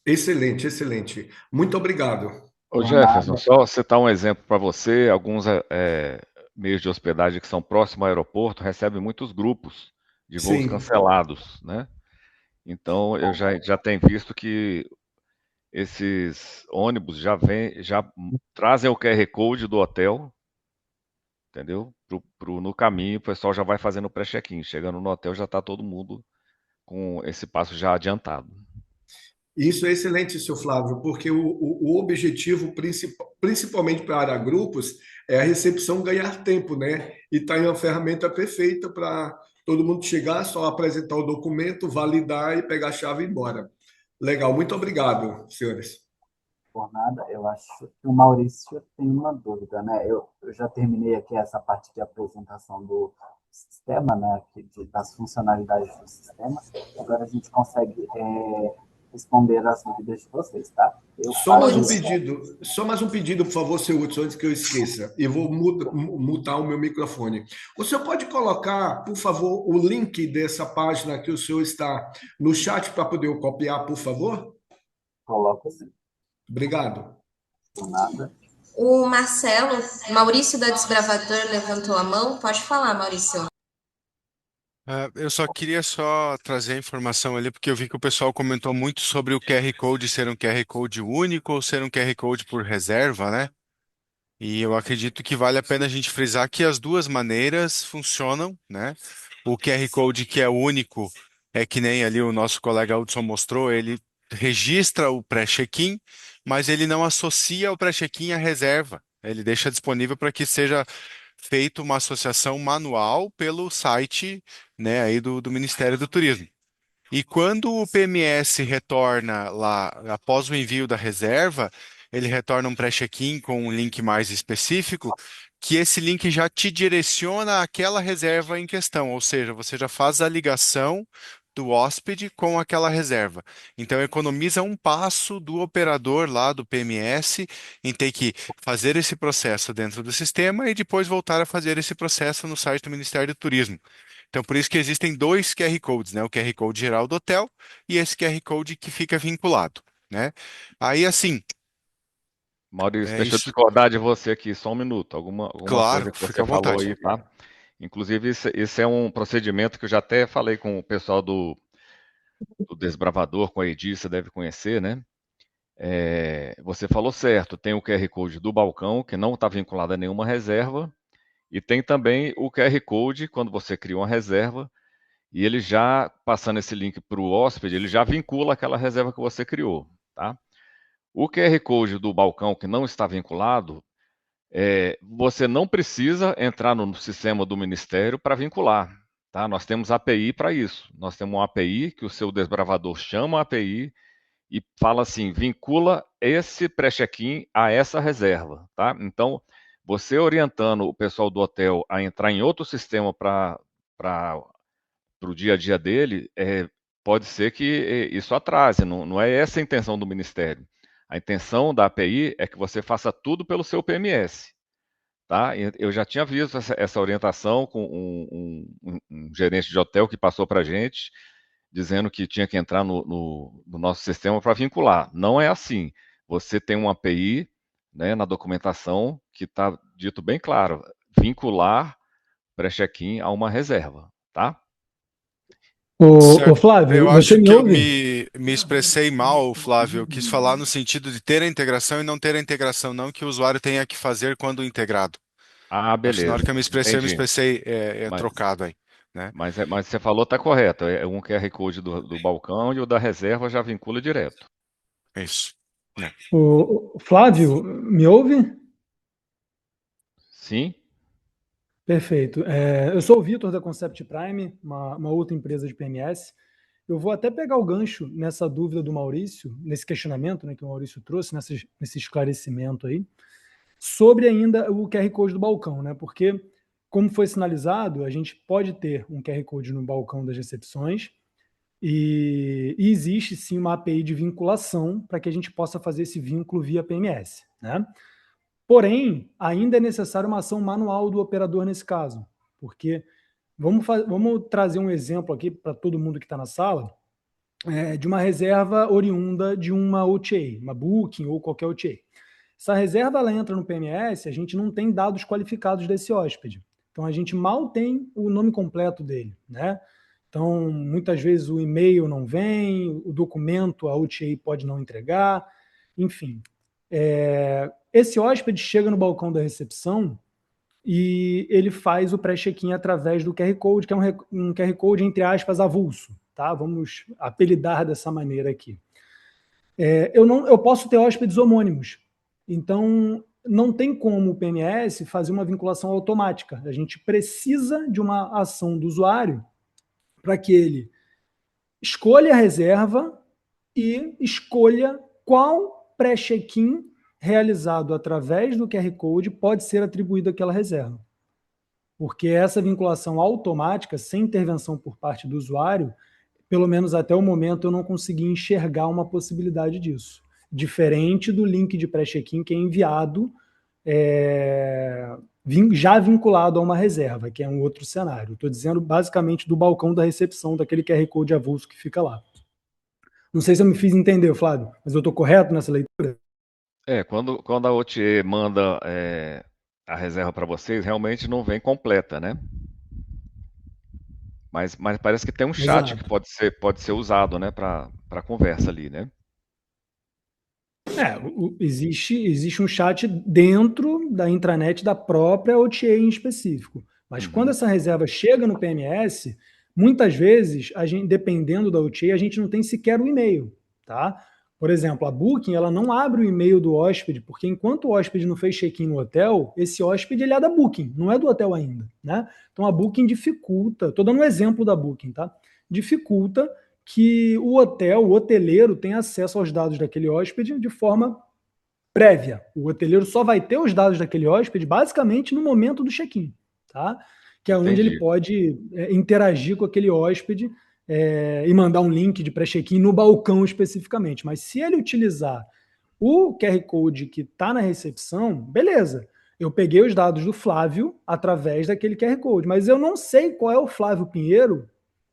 Excelente, excelente. Muito obrigado. Ô Por Jefferson, nada. só citar um exemplo para você, alguns meios de hospedagem que são próximos ao aeroporto recebem muitos grupos de voos Sim. cancelados, né? Então eu já tenho visto que esses ônibus já trazem o QR Code do hotel, entendeu? No caminho, o pessoal já vai fazendo o pré-check-in. Chegando no hotel, já está todo mundo com esse passo já adiantado. Isso é excelente, seu Flávio, porque o objetivo principalmente para a área grupos, é a recepção ganhar tempo, né? E está em uma ferramenta perfeita para todo mundo chegar, só apresentar o documento, validar e pegar a chave e ir embora. Legal, muito obrigado, senhores. Por nada, eu acho que o Maurício tem uma dúvida, né? Eu já terminei aqui essa parte de apresentação do sistema, né? Das funcionalidades do sistema. Agora a gente consegue responder as dúvidas de vocês, tá? Só mais um pedido, por favor, seu Hudson, antes que eu esqueça. Eu vou mutar o meu microfone. O senhor pode colocar, por favor, o link dessa página que o senhor está no chat para poder eu copiar, por favor? Coloco sim. Obrigado. Por nada. O Maurício da Desbravador levantou a mão. Pode falar, Maurício. Eu só queria trazer a informação ali, porque eu vi que o pessoal comentou muito sobre o QR Code ser um QR Code único ou ser um QR Code por reserva, né? E eu acredito que vale a pena a gente frisar que as duas maneiras funcionam, né? O QR Code que é único é que nem ali o nosso colega Hudson mostrou, ele registra o pré-check-in, mas ele não associa o pré-check-in à reserva. Ele deixa disponível para que seja feito uma associação manual pelo site, né, aí do Ministério do Turismo. E quando o PMS retorna lá, após o envio da reserva, ele retorna um pré-check-in com um link mais específico, que esse link já te direciona àquela reserva em questão, ou seja, você já faz a ligação do hóspede com aquela reserva. Então, economiza um passo do operador lá do PMS em ter que fazer esse processo dentro do sistema e depois voltar a fazer esse processo no site do Ministério do Turismo. Então, por isso que existem dois QR Codes, né? O QR Code geral do hotel e esse QR Code que fica vinculado, né? Aí, assim... Maurício, deixa eu discordar de você aqui, só um minuto. Alguma Claro, coisa que fica você à falou vontade. aí, tá? Inclusive, esse é um procedimento que eu já até falei com o pessoal do Desbravador com a Edi, você deve conhecer, né? Você falou certo, tem o QR Code do balcão, que não está vinculado a nenhuma reserva, e tem também o QR Code quando você cria uma reserva, e ele já, passando esse link para o hóspede, ele já vincula aquela reserva que você criou, tá? O QR Code do balcão que não está vinculado, você não precisa entrar no sistema do Ministério para vincular, tá? Nós temos API para isso. Nós temos uma API que o seu desbravador chama a API e fala assim, vincula esse pré-check-in a essa reserva, tá? Então, você orientando o pessoal do hotel a entrar em outro sistema para o dia a dia dele, pode ser que isso atrase, não é essa a intenção do Ministério. A intenção da API é que você faça tudo pelo seu PMS. Tá? Eu já tinha visto essa orientação com um gerente de hotel que passou para a gente, dizendo que tinha que entrar no nosso sistema para vincular. Não é assim. Você tem uma API, né, na documentação que está dito bem claro, vincular pré-check-in a uma reserva. Tá? Certo. Flávio, Eu você acho me que eu ouve? me expressei mal, Flávio. Eu quis falar no sentido de ter a integração e não ter a integração, não que o usuário tenha que fazer quando integrado. Ah, Acho que na hora beleza. que eu me Entendi. expressei Mas, trocado aí, né? mas você falou está correto. É um QR Code do balcão e o da reserva já vincula direto. Isso. Flávio, me ouve? Sim. Perfeito. Eu sou o Vitor da Concept Prime, uma outra empresa de PMS. Eu vou até pegar o gancho nessa dúvida do Maurício, nesse questionamento, né, que o Maurício trouxe, nesse esclarecimento aí, sobre ainda o QR Code do balcão, né? Porque, como foi sinalizado, a gente pode ter um QR Code no balcão das recepções e existe sim uma API de vinculação para que a gente possa fazer esse vínculo via PMS, né? Porém, ainda é necessária uma ação manual do operador nesse caso, porque vamos trazer um exemplo aqui para todo mundo que está na sala, de uma reserva oriunda de uma OTA, uma Booking ou qualquer OTA. Essa reserva ela entra no PMS, a gente não tem dados qualificados desse hóspede. Então, a gente mal tem o nome completo dele, né? Então, muitas vezes o e-mail não vem, o documento, a OTA pode não entregar, enfim. Esse hóspede chega no balcão da recepção e ele faz o pré-check-in através do QR Code, que é um QR Code, entre aspas, avulso. Tá? Vamos apelidar dessa maneira aqui. Eu posso ter hóspedes homônimos. Então, não tem como o PMS fazer uma vinculação automática. A gente precisa de uma ação do usuário para que ele escolha a reserva e escolha qual pré-check-in realizado através do QR Code pode ser atribuído àquela reserva. Porque essa vinculação automática, sem intervenção por parte do usuário, pelo menos até o momento eu não consegui enxergar uma possibilidade disso. Diferente do link de pré-check-in que é enviado já vinculado a uma reserva, que é um outro cenário. Estou dizendo basicamente do balcão da recepção, daquele QR Code avulso que fica lá. Não sei se eu me fiz entender, Flávio, mas eu estou correto nessa leitura? Quando a OTA manda a reserva para vocês, realmente não vem completa, né? Mas parece que tem um chat que pode ser usado, né, para conversa ali, né? Existe um chat dentro da intranet da própria OTA em específico. Mas quando essa reserva chega no PMS, muitas vezes, dependendo da OTA, a gente não tem sequer o e-mail, tá? Por exemplo, a Booking, ela não abre o e-mail do hóspede, porque enquanto o hóspede não fez check-in no hotel, esse hóspede ele é da Booking, não é do hotel ainda, né? Então a Booking dificulta, estou dando um exemplo da Booking, tá? Dificulta que o hoteleiro tenha acesso aos dados daquele hóspede de forma prévia. O hoteleiro só vai ter os dados daquele hóspede basicamente no momento do check-in, tá? Que é onde ele pode interagir com aquele hóspede e mandar um link de pré-check-in no balcão especificamente. Mas se ele utilizar o QR Code que está na recepção, beleza. Eu peguei os dados do Flávio através daquele QR Code, mas eu não sei qual é o Flávio Pinheiro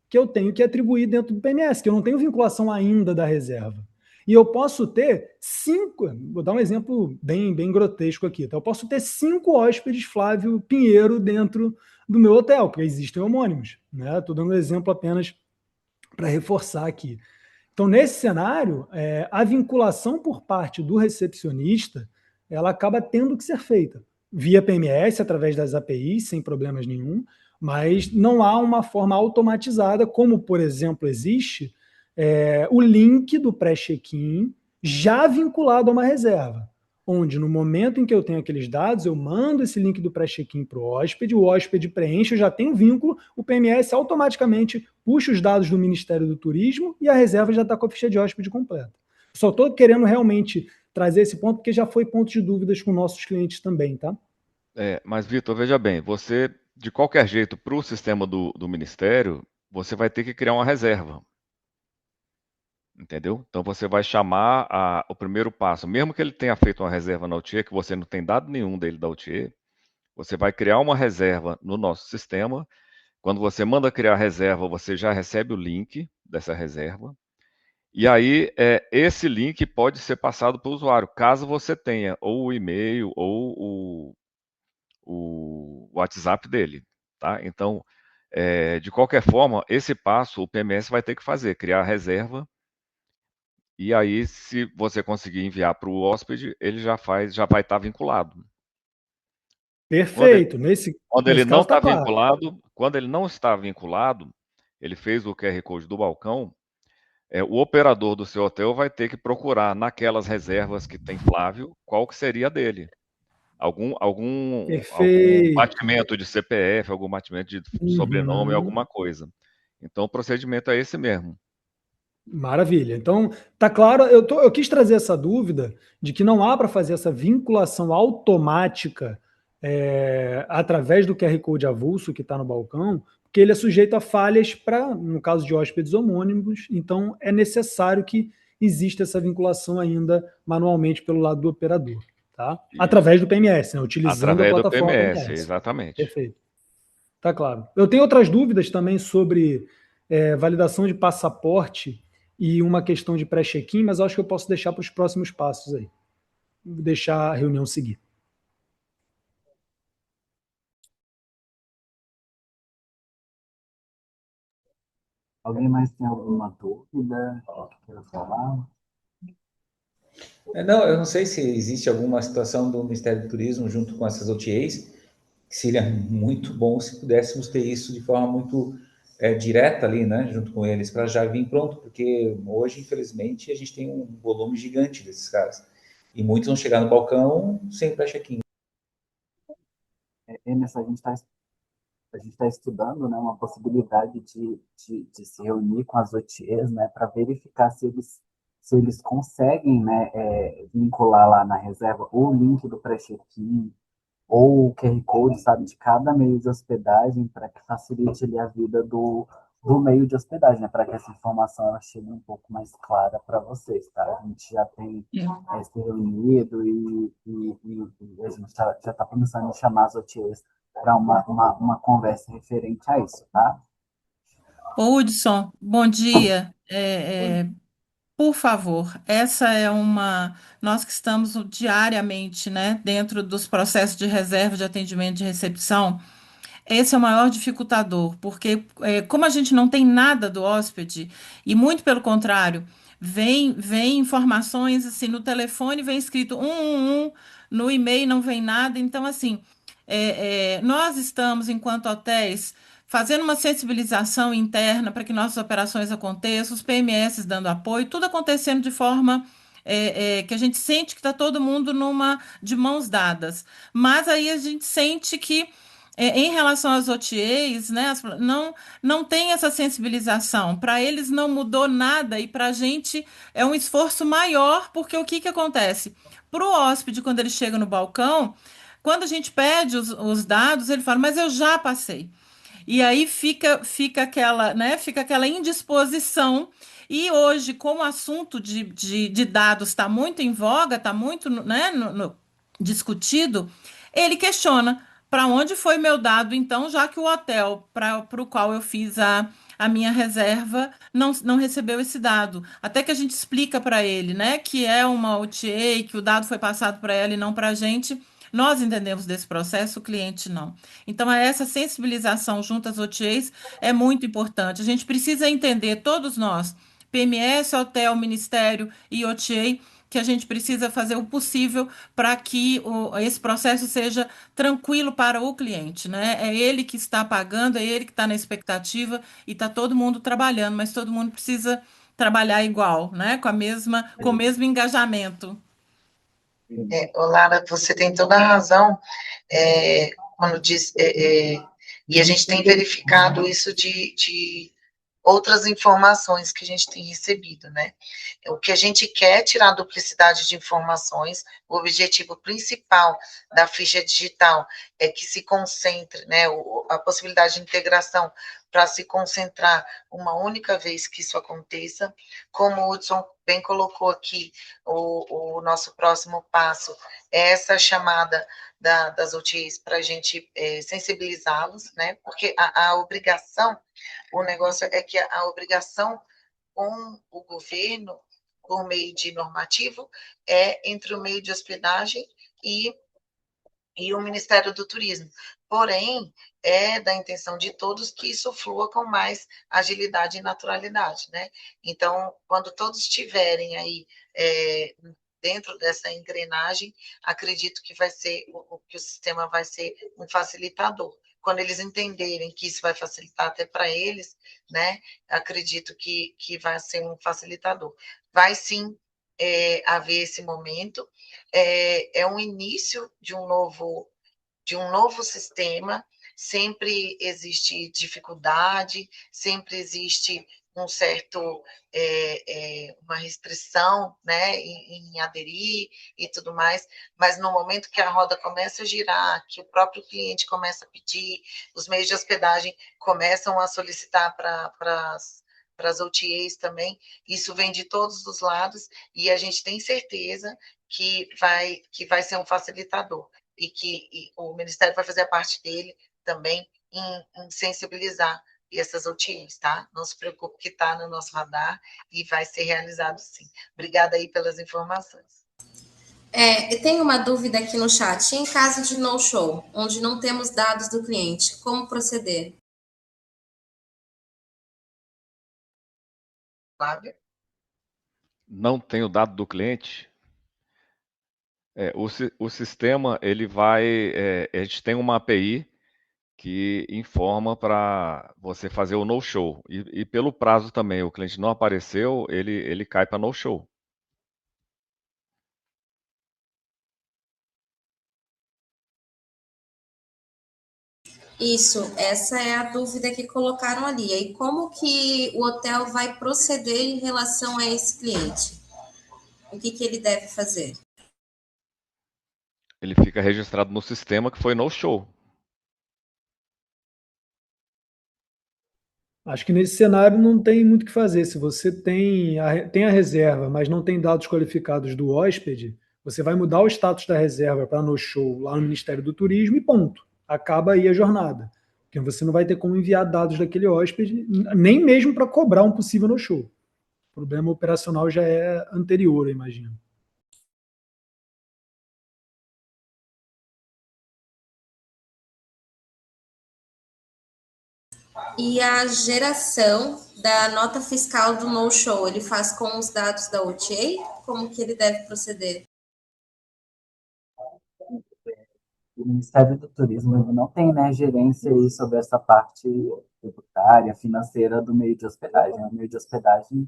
que eu tenho que atribuir dentro do PMS, que eu não tenho vinculação ainda da reserva. E eu posso ter 5, vou dar um exemplo bem grotesco aqui, tá? Eu posso ter 5 hóspedes Flávio Pinheiro dentro do meu hotel, porque existem homônimos, né? Estou dando um exemplo apenas para reforçar aqui. Então, nesse cenário, a vinculação por parte do recepcionista, ela acaba tendo que ser feita via PMS, através das APIs, sem problemas nenhum, mas não há uma forma automatizada, como, por exemplo, existe o link do pré-check-in já vinculado a uma reserva, onde no momento em que eu tenho aqueles dados, eu mando esse link do pré-check-in para o hóspede preenche, eu já tenho um vínculo, o PMS automaticamente puxa os dados do Ministério do Turismo e a reserva já está com a ficha de hóspede completa. Só estou querendo realmente trazer esse ponto, porque já foi ponto de dúvidas com nossos clientes também, tá? Mas, Vitor, veja bem, você, de qualquer jeito, para o sistema do Ministério, você vai ter que criar uma reserva. Entendeu? Então você vai chamar o primeiro passo, mesmo que ele tenha feito uma reserva na OTA, que você não tem dado nenhum dele da OTA, você vai criar uma reserva no nosso sistema. Quando você manda criar a reserva, você já recebe o link dessa reserva. E aí, esse link pode ser passado para o usuário, caso você tenha ou o e-mail ou o WhatsApp dele. Tá? Então, de qualquer forma, esse passo o PMS vai ter que fazer, criar a reserva. E aí, se você conseguir enviar para o hóspede, ele já vai estar vinculado. Perfeito. Quando ele nesse não caso está está claro. vinculado, quando ele não está vinculado, ele fez o QR Code do balcão, o operador do seu hotel vai ter que procurar naquelas reservas que tem Flávio, qual que seria a dele. Algum Perfeito. batimento de CPF, algum batimento de sobrenome, alguma coisa. Então, o procedimento é esse mesmo. Maravilha. Então, tá claro, eu quis trazer essa dúvida de que não há para fazer essa vinculação automática através do QR Code avulso que está no balcão, porque ele é sujeito a falhas no caso de hóspedes homônimos, então é necessário que exista essa vinculação ainda manualmente pelo lado do operador, tá? Através do PMS, né? Utilizando a plataforma PMS. Exatamente. Perfeito. Tá claro. Eu tenho outras dúvidas também sobre validação de passaporte e uma questão de pré-check-in, mas eu acho que eu posso deixar para os próximos passos aí. Vou deixar a reunião seguir. Alguém mais tem alguma dúvida que queira falar? Não, eu não sei se existe alguma situação do Ministério do Turismo junto com essas OTAs, que seria muito bom se pudéssemos ter isso de forma muito direta ali, né, junto com eles, para já vir pronto, porque hoje, infelizmente, a gente tem um volume gigante desses caras. E muitos vão chegar no balcão sem pré-check-in. Emerson, a gente está estudando, né, uma possibilidade de se reunir com as OTAs, né, para verificar se eles conseguem, né, vincular lá na reserva o link do pré-check-in ou o QR Code, sabe, de cada meio de hospedagem, para que facilite ali a vida do meio de hospedagem, né, para que essa informação ela chegue um pouco mais clara para vocês, tá? A gente já tem se reunido e a gente já está pensando em chamar as OTAs para uma conversa referente a isso, tá? Ô, Hudson, bom dia. Por favor, essa é uma. Nós que estamos diariamente, né, dentro dos processos de reserva de atendimento de recepção, esse é o maior dificultador, porque como a gente não tem nada do hóspede, e muito pelo contrário, vem informações assim, no telefone vem escrito 111, no e-mail não vem nada, então assim, nós estamos, enquanto hotéis, fazendo uma sensibilização interna para que nossas operações aconteçam, os PMS dando apoio, tudo acontecendo de forma que a gente sente que está todo mundo de mãos dadas. Mas aí a gente sente que, em relação às OTAs, né, não tem essa sensibilização. Para eles não mudou nada e para a gente é um esforço maior, porque o que, que acontece? Para o hóspede, quando ele chega no balcão, quando a gente pede os dados, ele fala, mas eu já passei. E aí fica aquela indisposição. E hoje, como o assunto de dados está muito em voga, está muito, né, discutido, ele questiona para onde foi meu dado, então, já que o hotel para o qual eu fiz a minha reserva não recebeu esse dado. Até que a gente explica para ele, né, que é uma OTA, que o dado foi passado para ela e não para a gente. Nós entendemos desse processo, o cliente não. Então, essa sensibilização junto às OTAs é muito importante. A gente precisa entender, todos nós, PMS, hotel, ministério e OTA, que a gente precisa fazer o possível para que esse processo seja tranquilo para o cliente, né? É ele que está pagando, é ele que está na expectativa e está todo mundo trabalhando, mas todo mundo precisa trabalhar igual, né? Com o mesmo engajamento. Lara, você tem toda a razão quando diz, e a gente tem verificado isso de outras informações que a gente tem recebido, né? O que a gente quer é tirar a duplicidade de informações, o objetivo principal da ficha digital é que se concentre, né, a possibilidade de integração para se concentrar uma única vez que isso aconteça. Como o Hudson bem colocou aqui, o nosso próximo passo é essa chamada das OTAs para a gente sensibilizá-los, né? Porque a obrigação, o negócio é que a obrigação com o governo, por meio de normativo, é entre o meio de hospedagem e o Ministério do Turismo. Porém, é da intenção de todos que isso flua com mais agilidade e naturalidade, né? Então, quando todos estiverem aí dentro dessa engrenagem, acredito que que o sistema vai ser um facilitador. Quando eles entenderem que isso vai facilitar até para eles, né? Acredito que vai ser um facilitador. Vai sim haver esse momento. É um início de um novo sistema. Sempre existe dificuldade, sempre existe um certo, uma restrição, né, em aderir e tudo mais, mas no momento que a roda começa a girar, que o próprio cliente começa a pedir, os meios de hospedagem começam a solicitar para as OTAs também, isso vem de todos os lados, e a gente tem certeza que vai ser um facilitador, e que o Ministério vai fazer a parte dele também em sensibilizar essas OTAs, tá? Não se preocupe que está no nosso radar e vai ser realizado sim. Obrigada aí pelas informações. Eu tenho uma dúvida aqui no chat. Em caso de no-show, onde não temos dados do cliente, como proceder? Flávio? Não tem o dado do cliente? O sistema, ele vai... a gente tem uma API que informa para você fazer o no-show. E pelo prazo também, o cliente não apareceu, ele cai para no-show. Isso, essa é a dúvida que colocaram ali. E como que o hotel vai proceder em relação a esse cliente? O que ele deve fazer? Ele fica registrado no sistema que foi no-show. Acho que nesse cenário não tem muito o que fazer. Se você tem a reserva, mas não tem dados qualificados do hóspede, você vai mudar o status da reserva para no-show lá no Ministério do Turismo e ponto. Acaba aí a jornada. Porque você não vai ter como enviar dados daquele hóspede, nem mesmo para cobrar um possível no-show. O problema operacional já é anterior, eu imagino. E a geração da nota fiscal do no-show, ele faz com os dados da OTA? Como que ele deve proceder? O Ministério do Turismo ele não tem, né, gerência aí sobre essa parte tributária, financeira do meio de hospedagem. O meio de hospedagem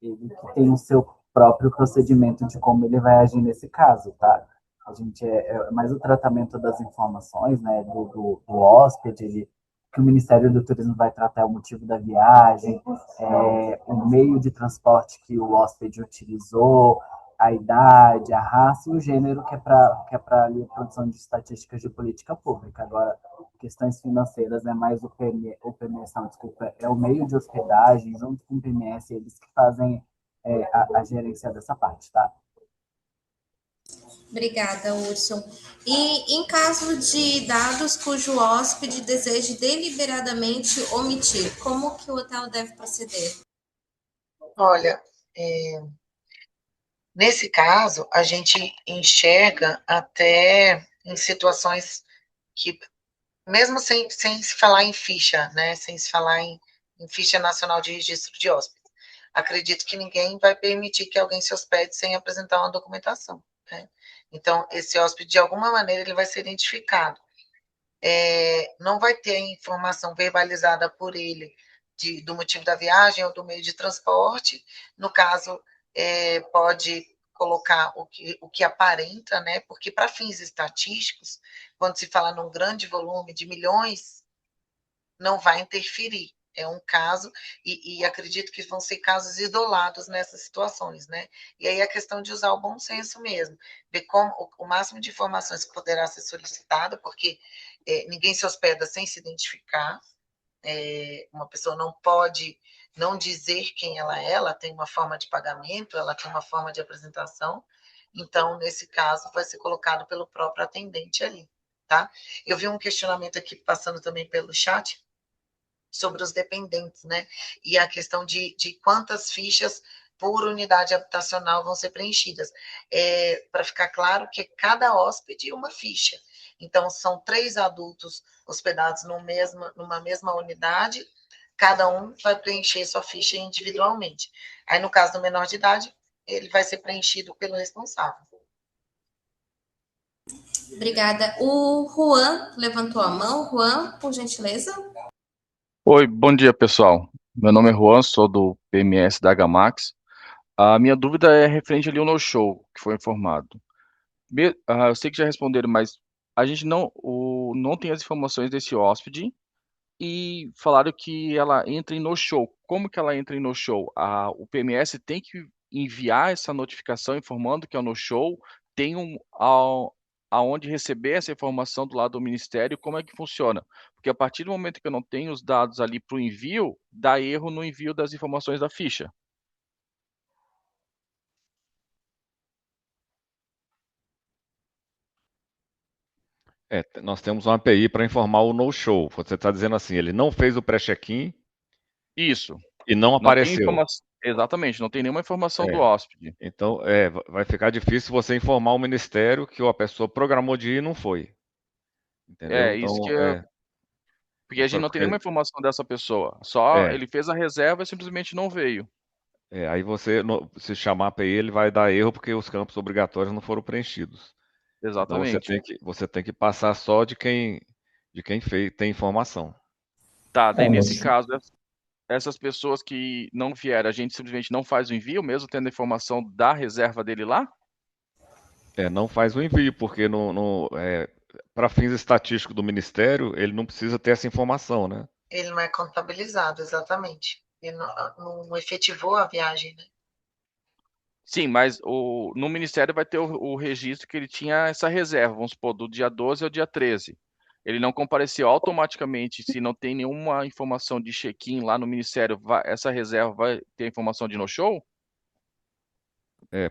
ele tem o seu próprio procedimento de como ele vai agir nesse caso, tá? A gente é mais o tratamento das informações, né, do hóspede, que o Ministério do Turismo vai tratar o motivo da viagem, o meio de transporte que o hóspede utilizou, a idade, a raça e o gênero, que é para ali a produção de estatísticas de política pública. Agora, questões financeiras é mais o PMS, não, desculpa, é o meio de hospedagem, junto com o PMS, eles que fazem a gerência dessa parte, tá? Obrigada, Urson. E em caso de dados cujo hóspede deseje deliberadamente omitir, como que o hotel deve proceder? Olha, Nesse caso, a gente enxerga até em situações que, mesmo sem se falar em ficha, né, sem se falar em ficha nacional de registro de hóspedes, acredito que ninguém vai permitir que alguém se hospede sem apresentar uma documentação, né? Então, esse hóspede, de alguma maneira, ele vai ser identificado. Não vai ter informação verbalizada por ele do motivo da viagem ou do meio de transporte. No caso, pode colocar o que aparenta, né? Porque para fins estatísticos, quando se fala num grande volume de milhões, não vai interferir. É um caso, e acredito que vão ser casos isolados nessas situações, né? E aí a questão de usar o bom senso mesmo, ver como o máximo de informações que poderá ser solicitado, porque ninguém se hospeda sem se identificar, uma pessoa não pode não dizer quem ela tem uma forma de pagamento, ela tem uma forma de apresentação, então, nesse caso, vai ser colocado pelo próprio atendente ali, tá? Eu vi um questionamento aqui passando também pelo chat, sobre os dependentes, né? E a questão de quantas fichas por unidade habitacional vão ser preenchidas. Para ficar claro que cada hóspede uma ficha. Então, são 3 adultos hospedados numa mesma unidade, cada um vai preencher sua ficha individualmente. Aí, no caso do menor de idade, ele vai ser preenchido pelo responsável. Obrigada. O Juan levantou a mão. Juan, por gentileza. Oi, bom dia, pessoal. Meu nome é Juan, sou do PMS da Gamax. A minha dúvida é referente ali ao no-show, que foi informado. Eu sei que já responderam, mas a gente não tem as informações desse hóspede e falaram que ela entra em no-show. Como que ela entra em no-show? O PMS tem que enviar essa notificação informando que é o no-show, tem aonde receber essa informação do lado do Ministério, como é que funciona? Porque a partir do momento que eu não tenho os dados ali para o envio, dá erro no envio das informações da ficha. Nós temos uma API para informar o no-show. Você está dizendo assim, ele não fez o pré-check-in. Isso. E não apareceu. Exatamente, não tem nenhuma informação do hóspede. Então, vai ficar difícil você informar o Ministério que a pessoa programou de ir e não foi. Entendeu? Isso que porque a gente não tem nenhuma informação dessa pessoa. Só ele fez a reserva e simplesmente não veio. Aí você, se chamar a API, ele vai dar erro porque os campos obrigatórios não foram preenchidos. Exatamente. Então você tem que passar só de quem tem informação. Tá, daí nesse caso, essas pessoas que não vieram, a gente simplesmente não faz o envio, mesmo tendo a informação da reserva dele lá? Não faz o envio, porque para fins estatísticos do Ministério, ele não precisa ter essa informação, né? Ele não é contabilizado, exatamente. Ele não efetivou a viagem, né? Sim, mas no Ministério vai ter o registro que ele tinha essa reserva, vamos supor, do dia 12 ao dia 13. Ele não compareceu automaticamente, se não tem nenhuma informação de check-in lá no Ministério, essa reserva vai ter informação de no-show?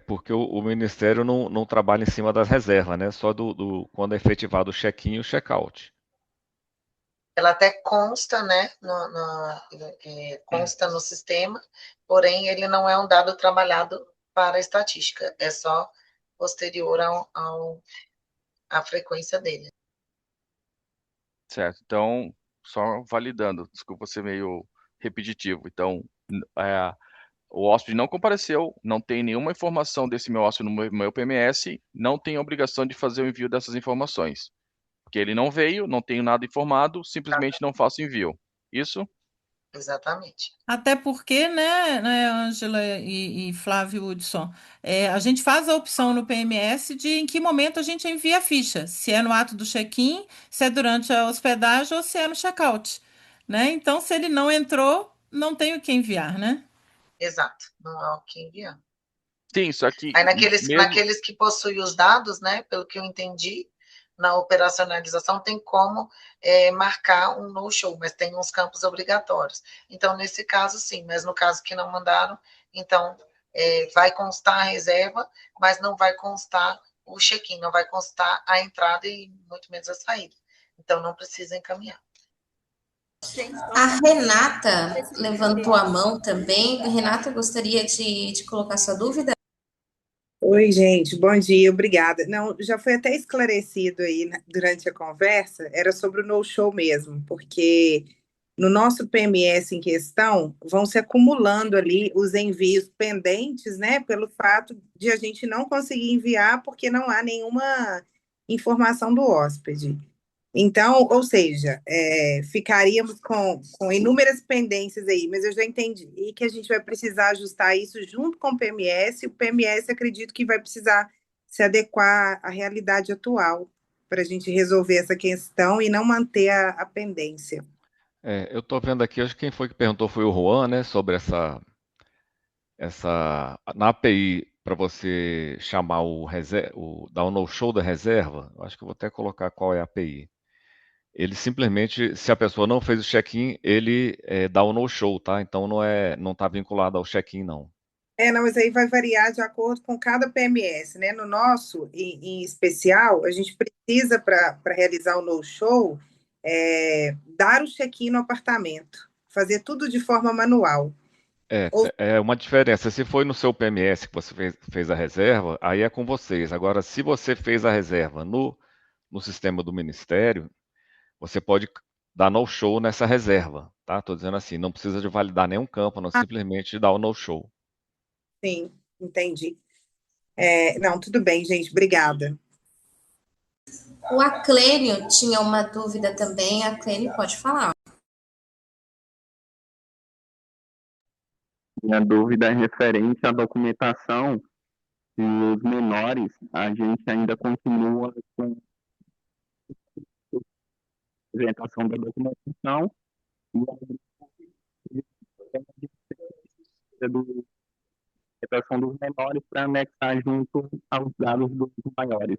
Porque o Ministério não trabalha em cima das reservas, né? Só quando é efetivado o check-in e o check-out. Ela até consta, né? Consta no sistema, porém ele não é um dado trabalhado para a estatística, é só posterior à frequência dele. Certo, então, só validando, desculpa ser meio repetitivo. Então, o hóspede não compareceu, não tem nenhuma informação desse meu hóspede no meu PMS, não tem obrigação de fazer o envio dessas informações. Porque ele não veio, não tenho nada informado, simplesmente não faço envio. Isso? Exatamente. Até porque, né, Ângela e Flávio Hudson, a gente faz a opção no PMS de em que momento a gente envia a ficha, se é no ato do check-in, se é durante a hospedagem ou se é no check-out, né? Então, se ele não entrou, não tem o que enviar, né? Exato, não há o que enviar. Sim, só que... Aí naqueles que possuem os dados, né, pelo que eu entendi, na operacionalização tem como marcar um no-show, mas tem uns campos obrigatórios. Então, nesse caso, sim, mas no caso que não mandaram, então vai constar a reserva, mas não vai constar o check-in, não vai constar a entrada e muito menos a saída. Então, não precisa encaminhar. A Renata levantou a mão também. Renata, gostaria de colocar sua dúvida? Oi, gente, bom dia, obrigada. Não, já foi até esclarecido aí durante a conversa, era sobre o no-show mesmo, porque no nosso PMS em questão, vão se acumulando ali os envios pendentes, né, pelo fato de a gente não conseguir enviar porque não há nenhuma informação do hóspede. Então, ou seja, ficaríamos com inúmeras pendências aí, mas eu já entendi e que a gente vai precisar ajustar isso junto com o PMS. O PMS acredito que vai precisar se adequar à realidade atual para a gente resolver essa questão e não manter a pendência. Eu estou vendo aqui, acho que quem foi que perguntou foi o Juan, né, sobre na API para você chamar dar o no-show da reserva. Acho que eu vou até colocar qual é a API. Ele simplesmente, se a pessoa não fez o check-in, ele dá o no-show, tá? Então não está vinculado ao check-in, não. Não, mas aí vai variar de acordo com cada PMS, né? No nosso, em especial, a gente precisa, para realizar o no-show, dar o check-in no apartamento, fazer tudo de forma manual. É uma diferença. Se foi no seu PMS que você fez a reserva, aí é com vocês. Agora, se você fez a reserva no sistema do Ministério, você pode dar no-show nessa reserva, tá? Estou dizendo assim, não precisa de validar nenhum campo, não simplesmente dar o no-show. Sim, entendi. Não, tudo bem, gente, obrigada. O Aclênio tinha uma dúvida também. Aclênio, pode falar. Minha dúvida é referente à documentação e os menores, a gente ainda continua com a apresentação da documentação e a documentação dos menores para anexar junto aos dados dos maiores.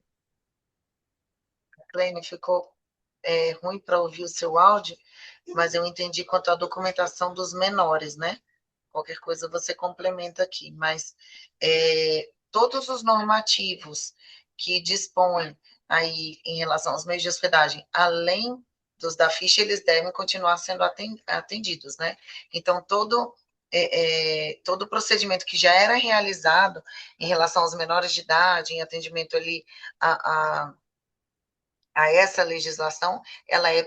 Clênio, ficou ruim para ouvir o seu áudio, mas eu entendi quanto à documentação dos menores, né? Qualquer coisa você complementa aqui, mas todos os normativos que dispõem aí em relação aos meios de hospedagem, além dos da ficha, eles devem continuar sendo atendidos, né? Então, todo o procedimento que já era realizado em relação aos menores de idade, em atendimento ali a essa legislação, ela é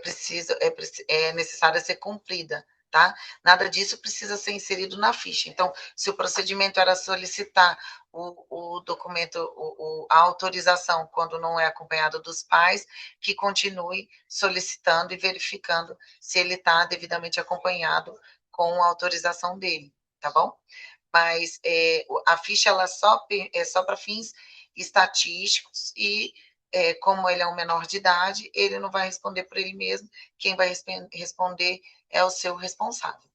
necessária ser cumprida, tá? Nada disso precisa ser inserido na ficha. Então, se o procedimento era solicitar o documento, a autorização, quando não é acompanhado dos pais, que continue solicitando e verificando se ele está devidamente acompanhado com a autorização dele, tá bom? Mas a ficha ela é só para fins estatísticos e como ele é um menor de idade, ele não vai responder por ele mesmo, quem vai responder é o seu responsável.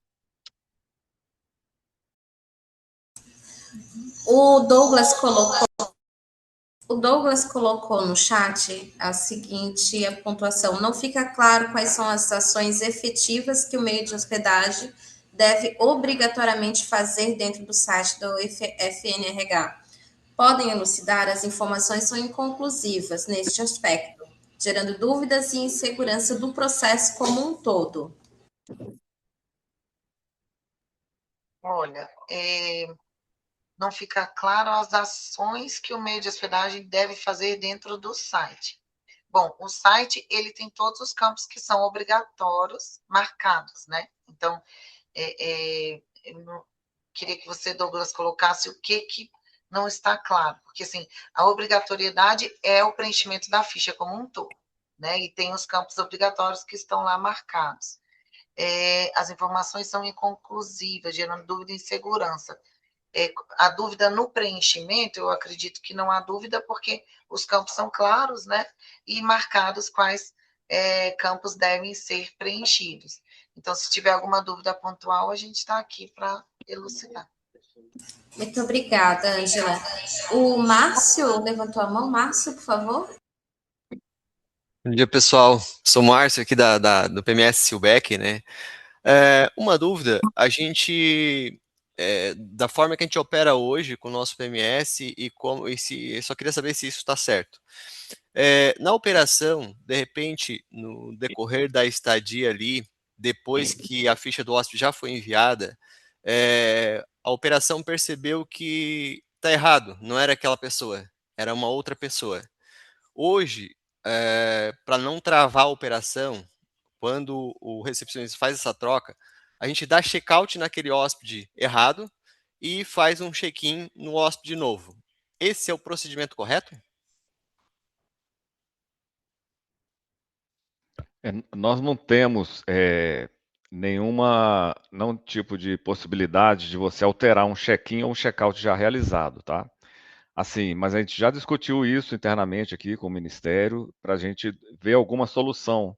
O Douglas colocou no chat a seguinte pontuação: não fica claro quais são as ações efetivas que o meio de hospedagem deve obrigatoriamente fazer dentro do site do FNRH. Podem elucidar, as informações são inconclusivas neste aspecto, gerando dúvidas e insegurança do processo como um todo. Olha, não fica claro as ações que o meio de hospedagem deve fazer dentro do site. Bom, o site, ele tem todos os campos que são obrigatórios, marcados, né? Então, eu queria que você, Douglas, colocasse o que não está claro, porque assim, a obrigatoriedade é o preenchimento da ficha como um todo, né? E tem os campos obrigatórios que estão lá marcados. As informações são inconclusivas, gerando dúvida e insegurança. A dúvida no preenchimento, eu acredito que não há dúvida, porque os campos são claros, né? E marcados quais campos devem ser preenchidos. Então, se tiver alguma dúvida pontual, a gente está aqui para elucidar. Muito obrigada, Ângela. O Márcio levantou a mão. Márcio, por favor. Bom dia, pessoal. Sou o Márcio aqui do PMS Silbeck, né? Uma dúvida, a gente, da forma que a gente opera hoje com o nosso PMS eu só queria saber se isso está certo. Na operação, de repente, no decorrer da estadia ali, depois que a ficha do hóspede já foi enviada, a operação percebeu que tá errado, não era aquela pessoa, era uma outra pessoa. Hoje, para não travar a operação, quando o recepcionista faz essa troca, a gente dá check-out naquele hóspede errado e faz um check-in no hóspede novo. Esse é o procedimento correto? Nós não temos nenhum tipo de possibilidade de você alterar um check-in ou um check-out já realizado, tá? Assim, mas a gente já discutiu isso internamente aqui com o Ministério para a gente ver alguma solução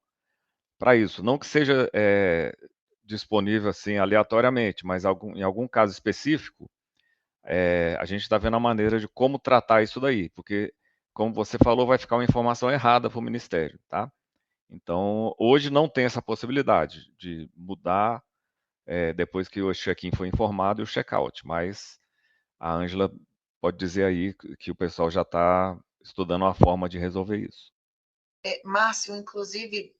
para isso. Não que seja disponível assim aleatoriamente, mas em algum caso específico, a gente está vendo a maneira de como tratar isso daí, porque, como você falou, vai ficar uma informação errada para o Ministério, tá? Então, hoje não tem essa possibilidade de mudar depois que o check-in foi informado e o check-out, mas a Ângela pode dizer aí que o pessoal já está estudando uma forma de resolver isso. Márcio, inclusive,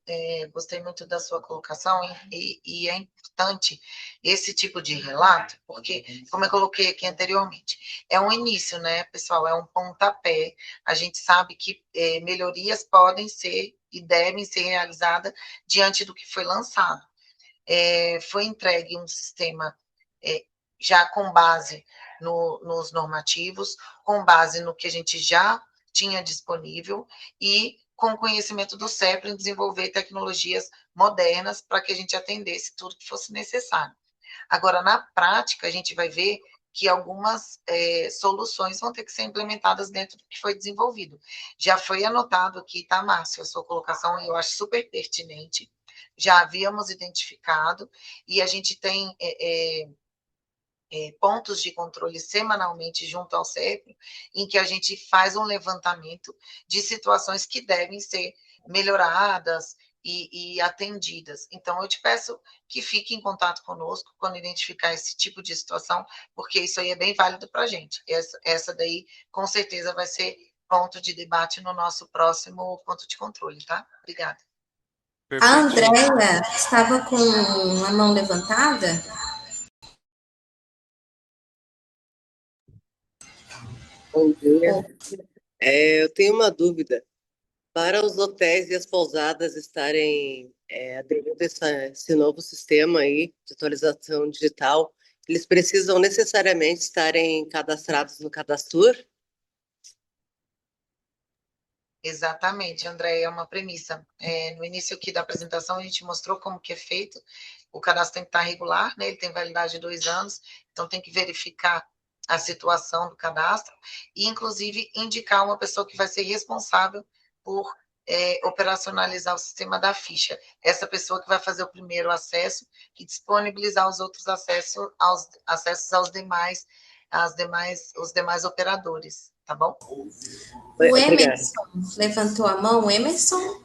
gostei muito da sua colocação e é importante esse tipo de relato, porque, como eu coloquei aqui anteriormente, é um início, né, pessoal? É um pontapé. A gente sabe que melhorias podem ser e devem ser realizadas diante do que foi lançado. Foi entregue um sistema já com base nos normativos, com base no que a gente já tinha disponível e com o conhecimento do CEPRA em desenvolver tecnologias modernas para que a gente atendesse tudo que fosse necessário. Agora, na prática, a gente vai ver que algumas soluções vão ter que ser implementadas dentro do que foi desenvolvido. Já foi anotado aqui, tá, Márcio, a sua colocação, e eu acho super pertinente. Já havíamos identificado, e a gente tem pontos de controle semanalmente junto ao CEPRO, em que a gente faz um levantamento de situações que devem ser melhoradas e atendidas. Então, eu te peço que fique em contato conosco quando identificar esse tipo de situação, porque isso aí é bem válido para a gente. Essa daí, com certeza, vai ser ponto de debate no nosso próximo ponto de controle, tá? Obrigada. A Andréia estava com a mão levantada. Bom dia. Eu tenho uma dúvida. Para os hotéis e as pousadas estarem aderindo a esse novo sistema aí de atualização digital, eles precisam necessariamente estarem cadastrados no Cadastur? Exatamente, André, é uma premissa. No início aqui da apresentação, a gente mostrou como que é feito. O cadastro tem que estar regular, né? Ele tem validade de 2 anos, então tem que verificar a situação do cadastro e, inclusive, indicar uma pessoa que vai ser responsável por operacionalizar o sistema da ficha. Essa pessoa que vai fazer o primeiro acesso e disponibilizar os outros acessos aos demais operadores, tá bom? O Emerson levantou a mão. Emerson?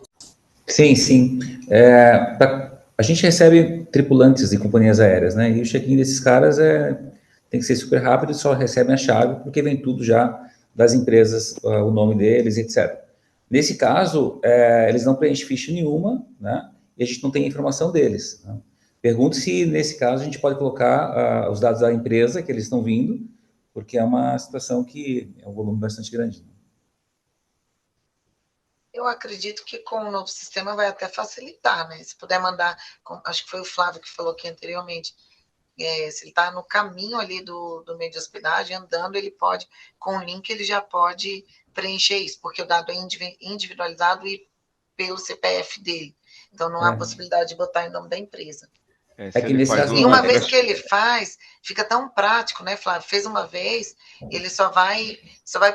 Sim, sim. A gente recebe tripulantes de companhias aéreas, né? E o check-in desses caras tem que ser super rápido e só recebem a chave, porque vem tudo já das empresas, o nome deles, etc. Nesse caso, eles não preenchem ficha nenhuma, né? E a gente não tem a informação deles. Né? Pergunto se, nesse caso, a gente pode colocar os dados da empresa que eles estão vindo, porque é uma situação que é um volume bastante grande. Eu acredito que com o novo sistema vai até facilitar, né? Se puder mandar, acho que foi o Flávio que falou aqui anteriormente, se ele está no caminho ali do meio de hospedagem, andando, ele pode, com o link, ele já pode preencher isso, porque o dado é individualizado e pelo CPF dele. Então, não há possibilidade de botar em nome da empresa. E uma vez que ele faz, fica tão prático, né, Flávio? Fez uma vez, ele só vai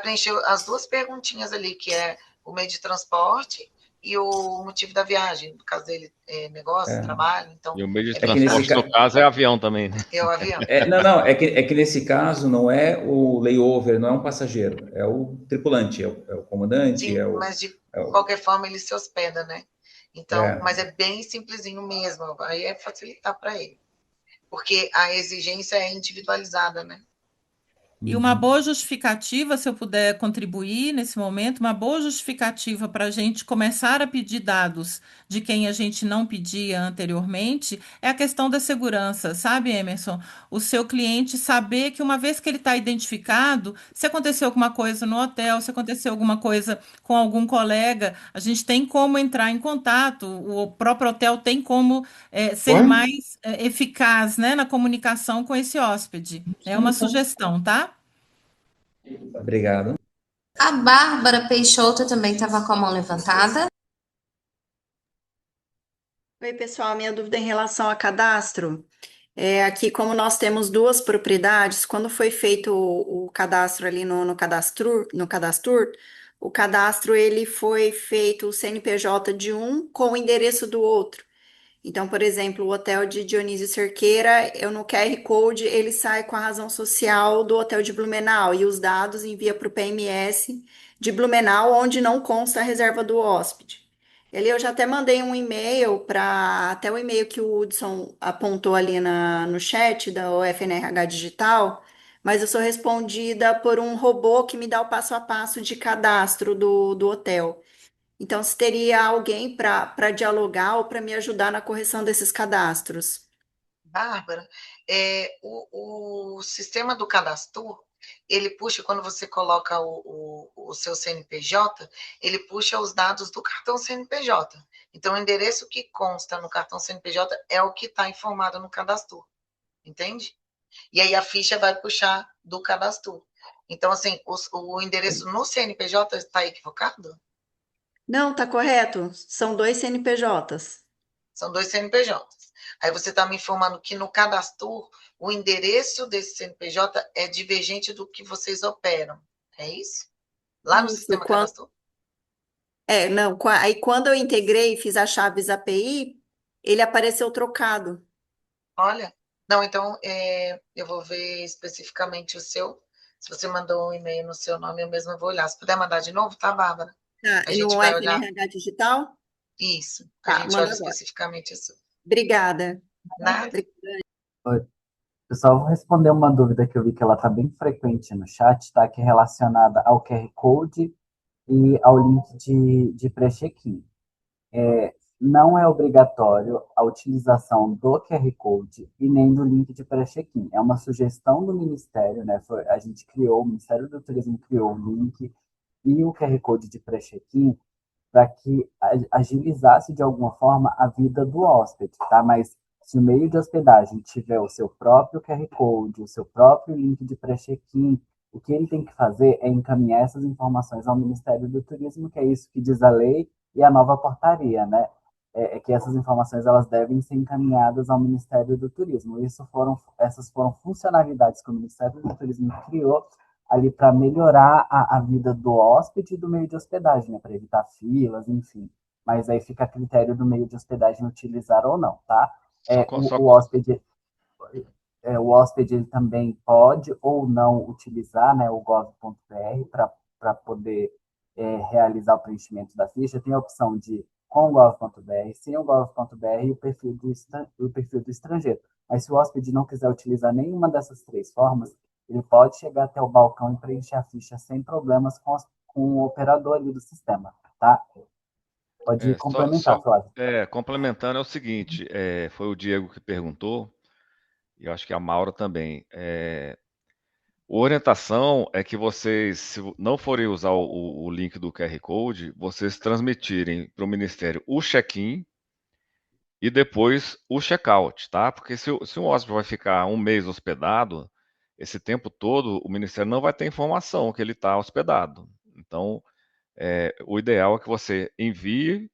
preencher as 2 perguntinhas ali, que é o meio de transporte e o motivo da viagem. No caso dele, negócio, trabalho. Então, e o meio de transporte, no caso, é avião também, né? É o avião. Não, é que nesse caso não é o layover, não é um passageiro, é o tripulante, é o comandante. Sim, mas de qualquer forma ele se hospeda, né? Então, mas é bem simplesinho mesmo, aí é facilitar para ele. Porque a exigência é individualizada, né? E uma boa justificativa, se eu puder contribuir nesse momento, uma boa justificativa para a gente começar a pedir dados de quem a gente não pedia anteriormente é a questão da segurança, sabe, Emerson? O seu cliente saber que uma vez que ele está identificado, se aconteceu alguma coisa no hotel, se aconteceu alguma coisa com algum colega, a gente tem como entrar em contato, o próprio hotel tem como ser mais eficaz, né, na comunicação com esse hóspede. É uma sugestão, tá? Obrigado. A Bárbara Peixoto também estava com a mão levantada. Oi, pessoal, minha dúvida é em relação a cadastro. Aqui, como nós temos duas propriedades, quando foi feito o cadastro ali no Cadastur, o cadastro ele foi feito o CNPJ de um com o endereço do outro. Então, por exemplo, o hotel de Dionísio Cerqueira, eu no QR Code, ele sai com a razão social do hotel de Blumenau e os dados envia para o PMS de Blumenau, onde não consta a reserva do hóspede. Ali eu já até mandei um e-mail para até o e-mail que o Hudson apontou ali no chat da UFNRH Digital, mas eu sou respondida por um robô que me dá o passo a passo de cadastro do hotel. Então, se teria alguém para dialogar ou para me ajudar na correção desses cadastros. Bárbara, o sistema do cadastro, ele puxa, quando você coloca o seu CNPJ, ele puxa os dados do cartão CNPJ. Então, o endereço que consta no cartão CNPJ é o que está informado no cadastro, entende? E aí a ficha vai puxar do cadastro. Então, assim, o endereço no CNPJ está equivocado? Não, tá correto. São dois CNPJs. São dois CNPJs. Aí você está me informando que no cadastro, o endereço desse CNPJ é divergente do que vocês operam. É isso? Lá no sistema cadastro? Não. Aí quando eu integrei e fiz as chaves API, ele apareceu trocado. Olha, não, então eu vou ver especificamente o seu. Se você mandou um e-mail no seu nome, eu mesma vou olhar. Se puder mandar de novo, tá, Bárbara? Tá, A gente no vai olhar. FNRH Digital? Isso, Tá, a gente manda olha agora. especificamente isso. Obrigada. Nada. Oi. Pessoal, vou responder uma dúvida que eu vi que ela está bem frequente no chat, tá? Que é relacionada ao QR Code e ao link de pré-check-in. Não é obrigatório a utilização do QR Code e nem do link de pré-check-in. É uma sugestão do Ministério, né? A gente criou, o Ministério do Turismo criou o link e o QR Code de pré-check-in para que agilizasse de alguma forma a vida do hóspede, tá? Mas se o meio de hospedagem tiver o seu próprio QR Code, o seu próprio link de pré-check-in, o que ele tem que fazer é encaminhar essas informações ao Ministério do Turismo, que é isso que diz a lei e a nova portaria, né? Que essas informações elas devem ser encaminhadas ao Ministério do Turismo. Essas foram funcionalidades que o Ministério do Turismo criou ali para melhorar a vida do hóspede e do meio de hospedagem, né? Para evitar filas, enfim. Mas aí fica a critério do meio de hospedagem utilizar ou não, tá? O hóspede ele também pode ou não utilizar, né, o gov.br para poder realizar o preenchimento da ficha. Tem a opção de com o gov.br, sem o gov.br e o perfil do estrangeiro. Mas se o hóspede não quiser utilizar nenhuma dessas três formas, ele pode chegar até o balcão e preencher a ficha sem problemas com o operador ali do sistema, tá? Pode complementar, Flávio. Complementando é o seguinte, foi o Diego que perguntou, e eu acho que a Maura também. A orientação é que vocês, se não forem usar o link do QR Code, vocês transmitirem para o Ministério o check-in e depois o check-out, tá? Porque se um hóspede vai ficar um mês hospedado, esse tempo todo o Ministério não vai ter informação que ele está hospedado. Então, o ideal é que você envie,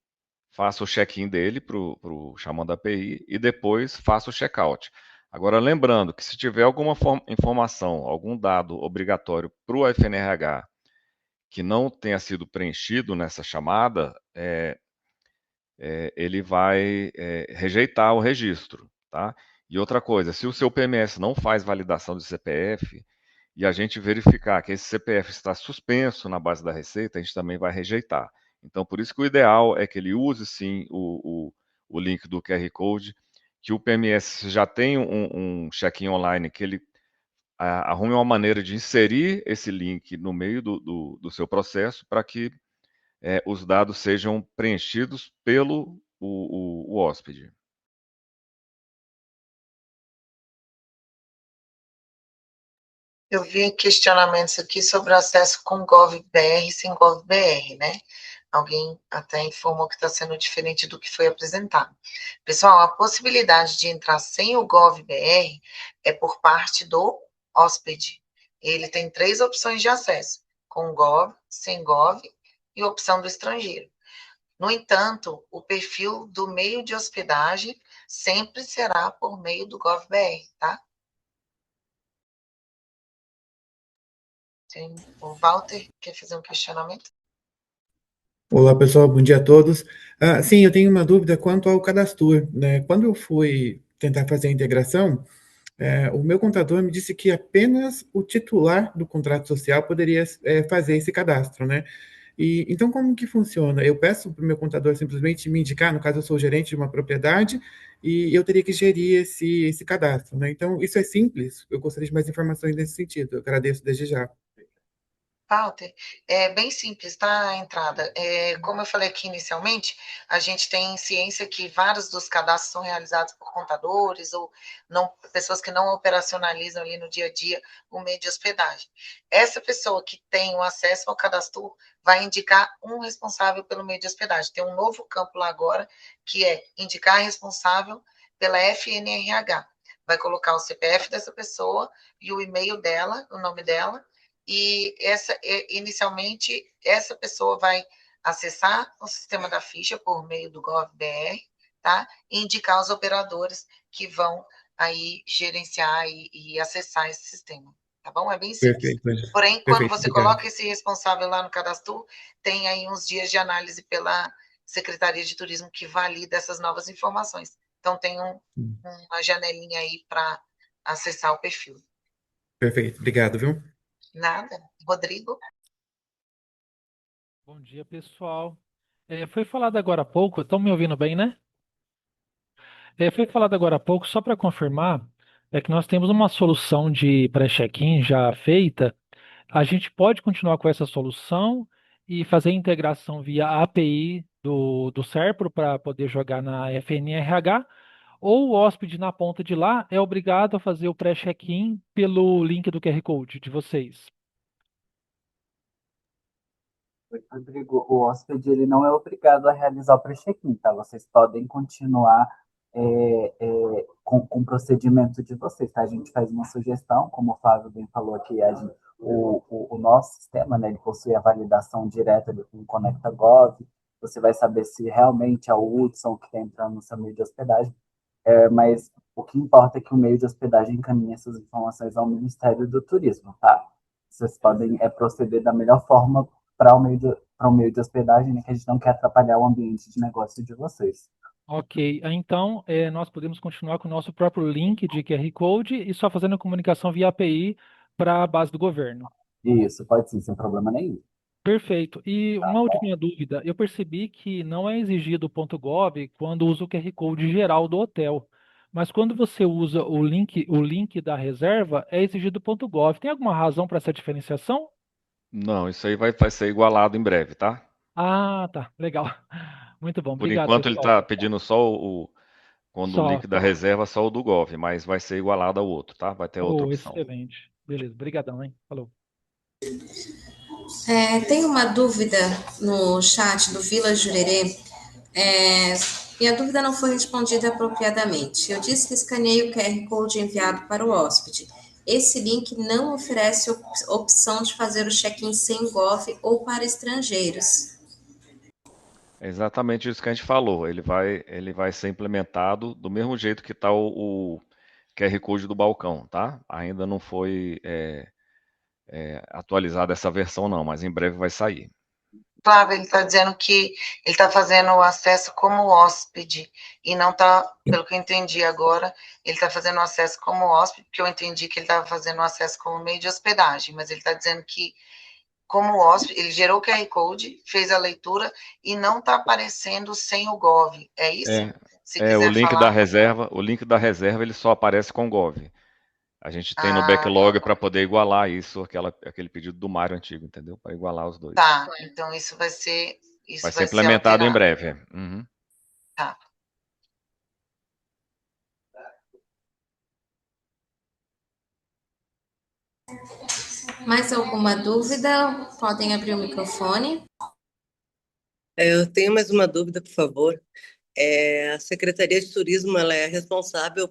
faça o check-in dele para o chamando API e depois faça o check-out. Agora, lembrando que se tiver alguma informação, algum dado obrigatório para o FNRH que não tenha sido preenchido nessa chamada, ele vai rejeitar o registro, tá? E outra coisa, se o seu PMS não faz validação de CPF e a gente verificar que esse CPF está suspenso na base da Receita, a gente também vai rejeitar. Então, por isso que o ideal é que ele use, sim, o link do QR Code, que o PMS já tem um check-in online que ele arrume uma maneira de inserir esse link no meio do seu processo para que os dados sejam preenchidos pelo o hóspede. Eu vi questionamentos aqui sobre o acesso com GovBR e sem GovBR, né? Alguém até informou que está sendo diferente do que foi apresentado. Pessoal, a possibilidade de entrar sem o GovBR é por parte do hóspede. Ele tem 3 opções de acesso: com Gov, sem Gov e opção do estrangeiro. No entanto, o perfil do meio de hospedagem sempre será por meio do GovBR, tá? O Walter quer fazer um questionamento? Olá, pessoal, bom dia a todos. Sim, eu tenho uma dúvida quanto ao cadastro, né? Quando eu fui tentar fazer a integração, o meu contador me disse que apenas o titular do contrato social poderia fazer esse cadastro, né? E então, como que funciona? Eu peço para o meu contador simplesmente me indicar, no caso, eu sou gerente de uma propriedade, e eu teria que gerir esse cadastro, né? Então, isso é simples. Eu gostaria de mais informações nesse sentido. Eu agradeço desde já. Walter, é bem simples, tá? A entrada. Como eu falei aqui inicialmente, a gente tem ciência que vários dos cadastros são realizados por contadores ou não, pessoas que não operacionalizam ali no dia a dia o meio de hospedagem. Essa pessoa que tem o acesso ao cadastro vai indicar um responsável pelo meio de hospedagem. Tem um novo campo lá agora, que é indicar responsável pela FNRH. Vai colocar o CPF dessa pessoa e o e-mail dela, o nome dela, e inicialmente essa pessoa vai acessar o sistema da ficha por meio do GovBR, tá? E indicar os operadores que vão aí gerenciar e acessar esse sistema, tá bom? É bem simples. Perfeito. Porém, quando Perfeito, você obrigado. coloca esse responsável lá no cadastro, tem aí uns dias de análise pela Secretaria de Turismo que valida essas novas informações. Então, tem uma janelinha aí para acessar o perfil. Perfeito, obrigado, viu? Nada. Rodrigo? Bom dia, pessoal. Foi falado agora há pouco, estão me ouvindo bem, né? Foi falado agora há pouco, só para confirmar, que nós temos uma solução de pré-check-in já feita. A gente pode continuar com essa solução e fazer a integração via API do Serpro para poder jogar na FNRH, ou o hóspede na ponta de lá é obrigado a fazer o pré-check-in pelo link do QR Code de vocês. Rodrigo, o hóspede ele não é obrigado a realizar o pré-check-in, tá? Vocês podem continuar com o procedimento de vocês, tá? A gente faz uma sugestão, como o Flávio bem falou aqui, o nosso sistema, né, ele possui a validação direta com o ConectaGov, você vai saber se realmente é o Hudson que está entrando no seu meio de hospedagem, mas o que importa é que o meio de hospedagem encaminhe essas informações ao Ministério do Turismo, tá? Vocês podem proceder da melhor forma para o meio de hospedagem, né, que a gente não quer atrapalhar o ambiente de negócio de vocês. Ok, então nós podemos continuar com o nosso próprio link de QR Code e só fazendo a comunicação via API para a base do governo. Isso, pode sim, sem problema nenhum. Perfeito. E uma última dúvida, eu percebi que não é exigido o .gov quando usa o QR Code geral do hotel, mas quando você usa o link da reserva, é exigido o .gov. Tem alguma razão para essa diferenciação? Não, isso aí vai ser igualado em breve, tá? Ah, tá, legal. Muito bom, Por obrigado, enquanto ele pessoal. está pedindo quando o link da reserva, só o do Gov, mas vai ser igualado ao outro, tá? Vai ter outra opção. Excelente. Beleza, obrigadão, hein? Falou. Tem uma dúvida no chat do Vila Jurerê. E a dúvida não foi respondida apropriadamente. Eu disse que escaneei o QR Code enviado para o hóspede. Esse link não oferece opção de fazer o check-in sem Gov ou para estrangeiros. É exatamente isso que a gente falou. Ele vai ser implementado do mesmo jeito que está o QR Code do balcão, tá? Ainda não foi atualizada essa versão não, mas em breve vai sair. Flávio, ele está dizendo que ele está fazendo o acesso como hóspede e não está, pelo que eu entendi agora, ele está fazendo o acesso como hóspede, porque eu entendi que ele estava fazendo o acesso como meio de hospedagem, mas ele está dizendo que como hóspede, ele gerou o QR Code, fez a leitura e não está aparecendo sem o Gov, é isso? Se quiser o link falar. da reserva ele só aparece com Gov. A gente tem no backlog para poder igualar isso, aquele pedido do Mário antigo, entendeu? Para igualar os dois. Tá, então isso vai ser implementado em alterado. breve. Uhum. Tá. Mais alguma dúvida? Podem abrir o microfone. Eu tenho mais uma dúvida, por favor. A Secretaria de Turismo, ela é responsável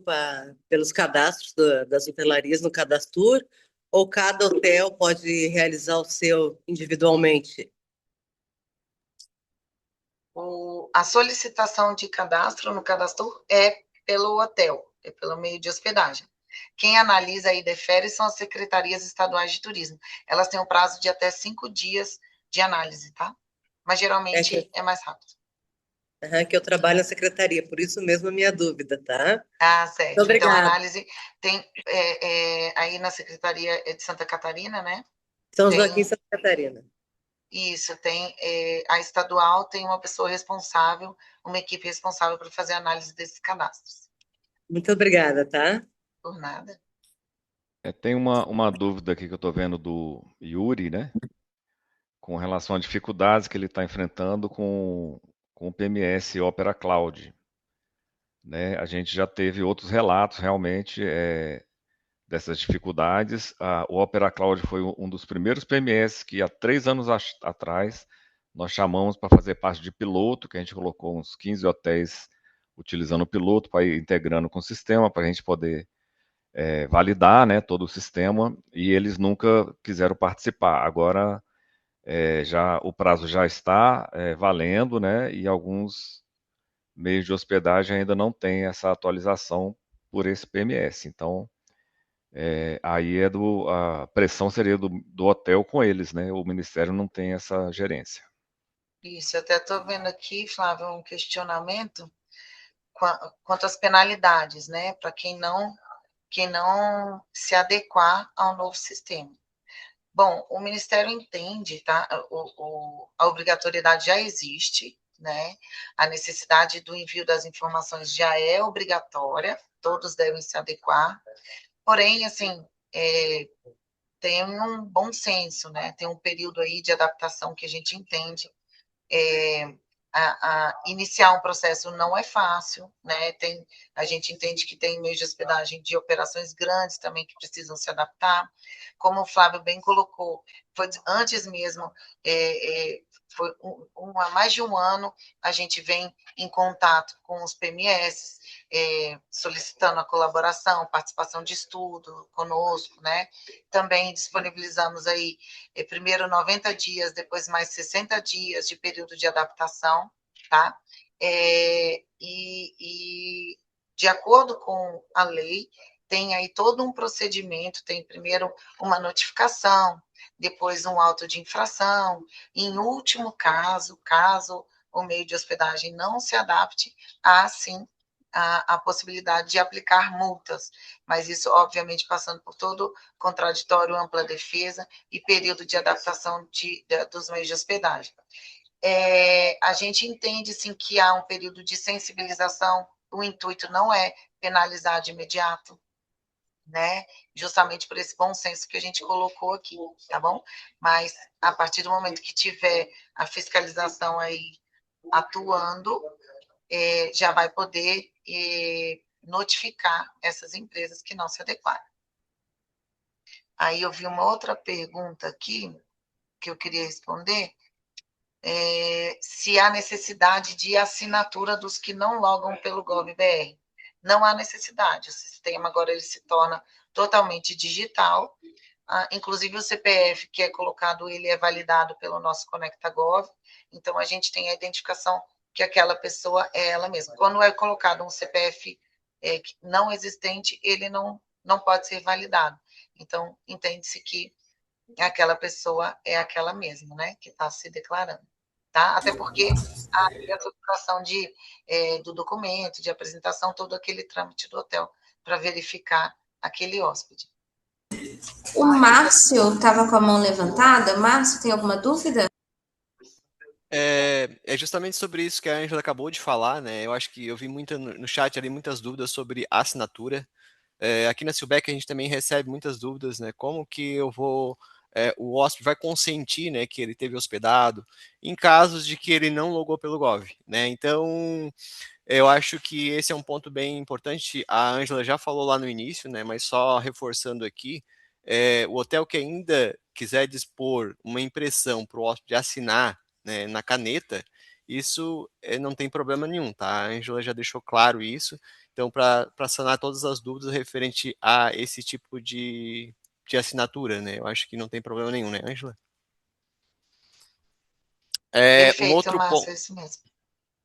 pelos cadastros das hotelarias no Cadastur, ou cada hotel pode realizar o seu individualmente? A solicitação de cadastro no Cadastur é pelo hotel, é pelo meio de hospedagem. Quem analisa e defere são as secretarias estaduais de turismo. Elas têm um prazo de até 5 dias de análise, tá? Mas geralmente é mais rápido. Que eu trabalho na secretaria, por isso mesmo a minha dúvida, tá? Certo. Muito obrigada. Então, a análise tem aí na Secretaria de Santa Catarina, né? São Joaquim, Santa Catarina. Isso, tem a estadual tem uma pessoa responsável, uma equipe responsável para fazer a análise desses cadastros. Muito obrigada, tá? Por nada. Tem uma dúvida aqui que eu estou vendo do Yuri, né? Com relação a dificuldades que ele está enfrentando com o PMS Opera Cloud. Né? A gente já teve outros relatos realmente dessas dificuldades. O Opera Cloud foi um dos primeiros PMS que há 3 anos atrás nós chamamos para fazer parte de piloto, que a gente colocou uns 15 hotéis utilizando o piloto para ir integrando com o sistema, para a gente poder validar, né, todo o sistema, e eles nunca quiseram participar. Agora o prazo já está valendo, né, e alguns meios de hospedagem ainda não têm essa atualização por esse PMS. Então, aí a pressão seria do hotel com eles, né? O Ministério não tem essa gerência. Isso, eu até estou vendo aqui, Flávio, um questionamento quanto às penalidades, né? Para quem não se adequar ao novo sistema. Bom, o Ministério entende, tá? A obrigatoriedade já existe, né? A necessidade do envio das informações já é obrigatória, todos devem se adequar. Porém, assim, tem um bom senso, né? Tem um período aí de adaptação que a gente entende. Iniciar um processo não é fácil, né? A gente entende que tem meios de hospedagem de operações grandes também que precisam se adaptar. Como o Flávio bem colocou, foi antes mesmo, foi há mais de um ano, a gente vem em contato com os PMS, solicitando a colaboração, participação de estudo conosco, né? Também disponibilizamos aí, primeiro 90 dias, depois mais 60 dias de período de adaptação, tá? E de acordo com a lei, tem aí todo um procedimento, tem primeiro uma notificação, depois um auto de infração, e em último caso o meio de hospedagem não se adapte, há sim a possibilidade de aplicar multas, mas isso, obviamente, passando por todo contraditório, ampla defesa e período de adaptação dos meios de hospedagem. A gente entende, sim, que há um período de sensibilização, o intuito não é penalizar de imediato, né? Justamente por esse bom senso que a gente colocou aqui, tá bom? Mas, a partir do momento que tiver a fiscalização aí atuando, já vai poder notificar essas empresas que não se adequaram. Aí eu vi uma outra pergunta aqui que eu queria responder, se há necessidade de assinatura dos que não logam pelo Gov.br. Não há necessidade, o sistema agora ele se torna totalmente digital, inclusive o CPF que é colocado, ele é validado pelo nosso ConectaGov, então a gente tem a identificação que aquela pessoa é ela mesma. Quando é colocado um CPF não existente, ele não pode ser validado. Então, entende-se que aquela pessoa é aquela mesma, né, que está se declarando. Tá? Até porque a certificação do documento, de apresentação, todo aquele trâmite do hotel para verificar aquele hóspede. O Márcio estava com a mão levantada. Márcio, tem alguma dúvida? É justamente sobre isso que a Ângela acabou de falar, né? Eu acho que eu vi no chat ali muitas dúvidas sobre assinatura. Aqui na Silbec a gente também recebe muitas dúvidas, né? Como que eu vou, o hóspede vai consentir, né, que ele teve hospedado em casos de que ele não logou pelo Gov, né? Então, eu acho que esse é um ponto bem importante. A Ângela já falou lá no início, né? Mas só reforçando aqui, o hotel que ainda quiser dispor uma impressão para o hóspede assinar, né, na caneta, isso não tem problema nenhum, tá? A Ângela já deixou claro isso. Então, para sanar todas as dúvidas referente a esse tipo de assinatura, né? Eu acho que não tem problema nenhum, né, Ângela? Um Perfeito, outro Márcio, ponto. é isso mesmo.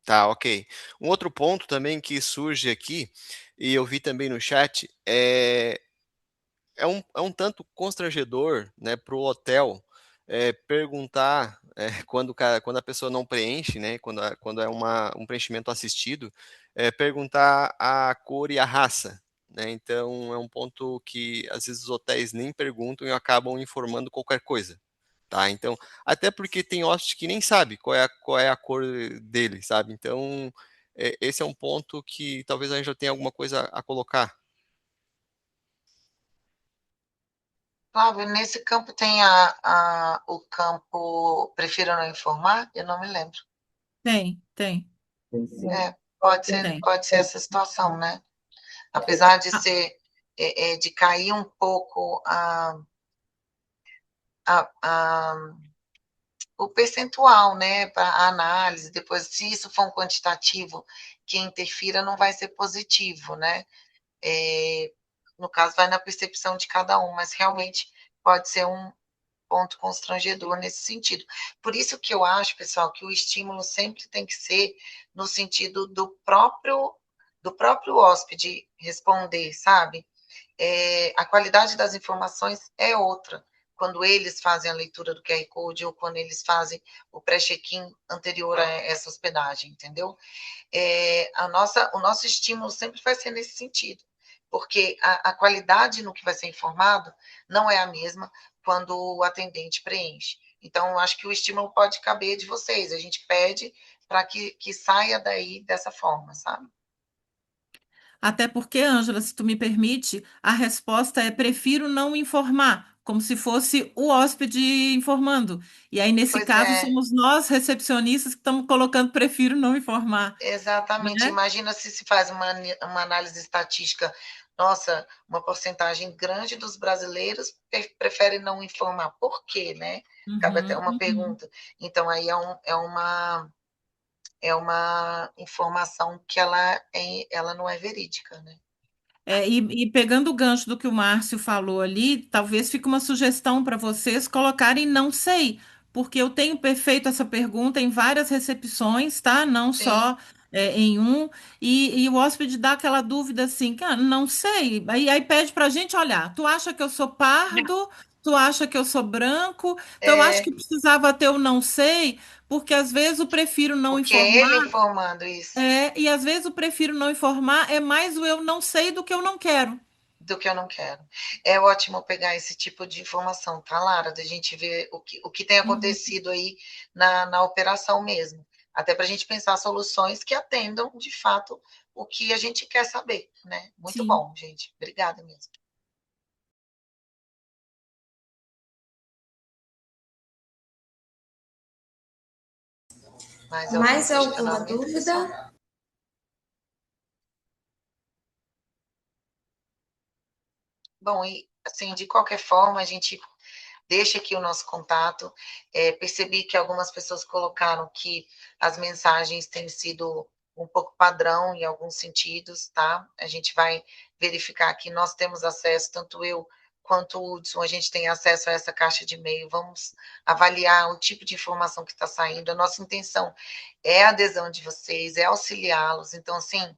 Tá, ok. Um outro ponto também que surge aqui, e eu vi também no chat, é um tanto constrangedor, né, para o hotel perguntar quando a pessoa não preenche, né, quando é um preenchimento assistido, perguntar a cor e a raça, né? Então é um ponto que às vezes os hotéis nem perguntam e acabam informando qualquer coisa, tá? Então, até porque tem hóspede que nem sabe qual é a cor dele, sabe? Então, esse é um ponto que talvez a gente já tenha alguma coisa a colocar. Flávio, nesse campo tem o campo Prefiro Não Informar? Eu não me lembro. Tem. Pode Tem. ser essa situação, né? Apesar de ser, de cair um pouco o percentual, né, para a análise, depois, se isso for um quantitativo que interfira, não vai ser positivo, né? No caso, vai na percepção de cada um, mas realmente pode ser um ponto constrangedor nesse sentido. Por isso que eu acho, pessoal, que o estímulo sempre tem que ser no sentido do próprio hóspede responder, sabe? A qualidade das informações é outra quando eles fazem a leitura do QR Code ou quando eles fazem o pré-check-in anterior a essa hospedagem, entendeu? O nosso estímulo sempre vai ser nesse sentido, porque a qualidade no que vai ser informado não é a mesma quando o atendente preenche. Então, eu acho que o estímulo pode caber de vocês. A gente pede para que saia daí dessa forma, sabe? Até porque, Ângela, se tu me permite, a resposta é prefiro não informar, como se fosse o hóspede informando. E aí, nesse Pois caso, é. somos nós, recepcionistas, que estamos colocando prefiro não informar, Exatamente. né? Imagina se faz uma análise estatística. Nossa, uma porcentagem grande dos brasileiros prefere não informar. Por quê, né? Cabe até uma pergunta. Então, aí é uma informação que ela não é verídica, né? E pegando o gancho do que o Márcio falou ali, talvez fique uma sugestão para vocês colocarem não sei, porque eu tenho feito essa pergunta em várias recepções, tá? Não só em um, e o hóspede dá aquela dúvida assim, cara, não sei. Aí pede para a gente olhar, tu acha que eu sou pardo? Tu acha que eu sou branco? Então, eu acho que precisava ter o não sei, porque às vezes eu prefiro não Porque é ele informar. informando isso. E às vezes eu prefiro não informar, é mais o eu não sei do que eu não quero. Do que eu não quero. É ótimo pegar esse tipo de informação, tá, Lara? Da gente ver o que tem acontecido aí na operação mesmo. Até para a gente pensar soluções que atendam, de fato, o que a gente quer saber, né? Muito bom, gente. Obrigada mesmo. Mais alguma dúvida? Pessoal? Bom, e assim, de qualquer forma, a gente deixa aqui o nosso contato. Percebi que algumas pessoas colocaram que as mensagens têm sido um pouco padrão em alguns sentidos, tá? A gente vai verificar que nós temos acesso, tanto eu quanto o Hudson, a gente tem acesso a essa caixa de e-mail. Vamos avaliar o tipo de informação que está saindo. A nossa intenção é a adesão de vocês, é auxiliá-los. Então, assim,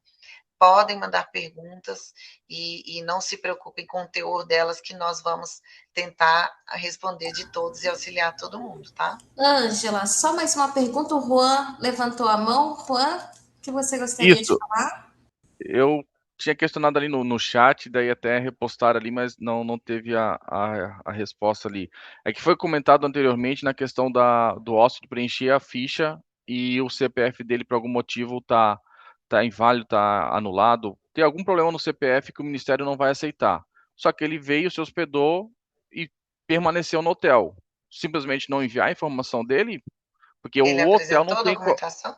podem mandar perguntas e não se preocupem com o teor delas, que nós vamos tentar responder de todos e auxiliar todo mundo, tá? Ângela, só mais uma pergunta. O Juan levantou a mão. Juan, o que você gostaria de Isso. falar? Eu tinha questionado ali no chat, daí até repostaram ali, mas não teve a resposta ali. É que foi comentado anteriormente na questão do hóspede preencher a ficha e o CPF dele, por algum motivo, tá está inválido, está anulado, tem algum problema no CPF que o Ministério não vai aceitar. Só que ele veio, se hospedou e permaneceu no hotel. Simplesmente não enviar a informação dele, porque Ele o hotel não apresentou a tem. documentação?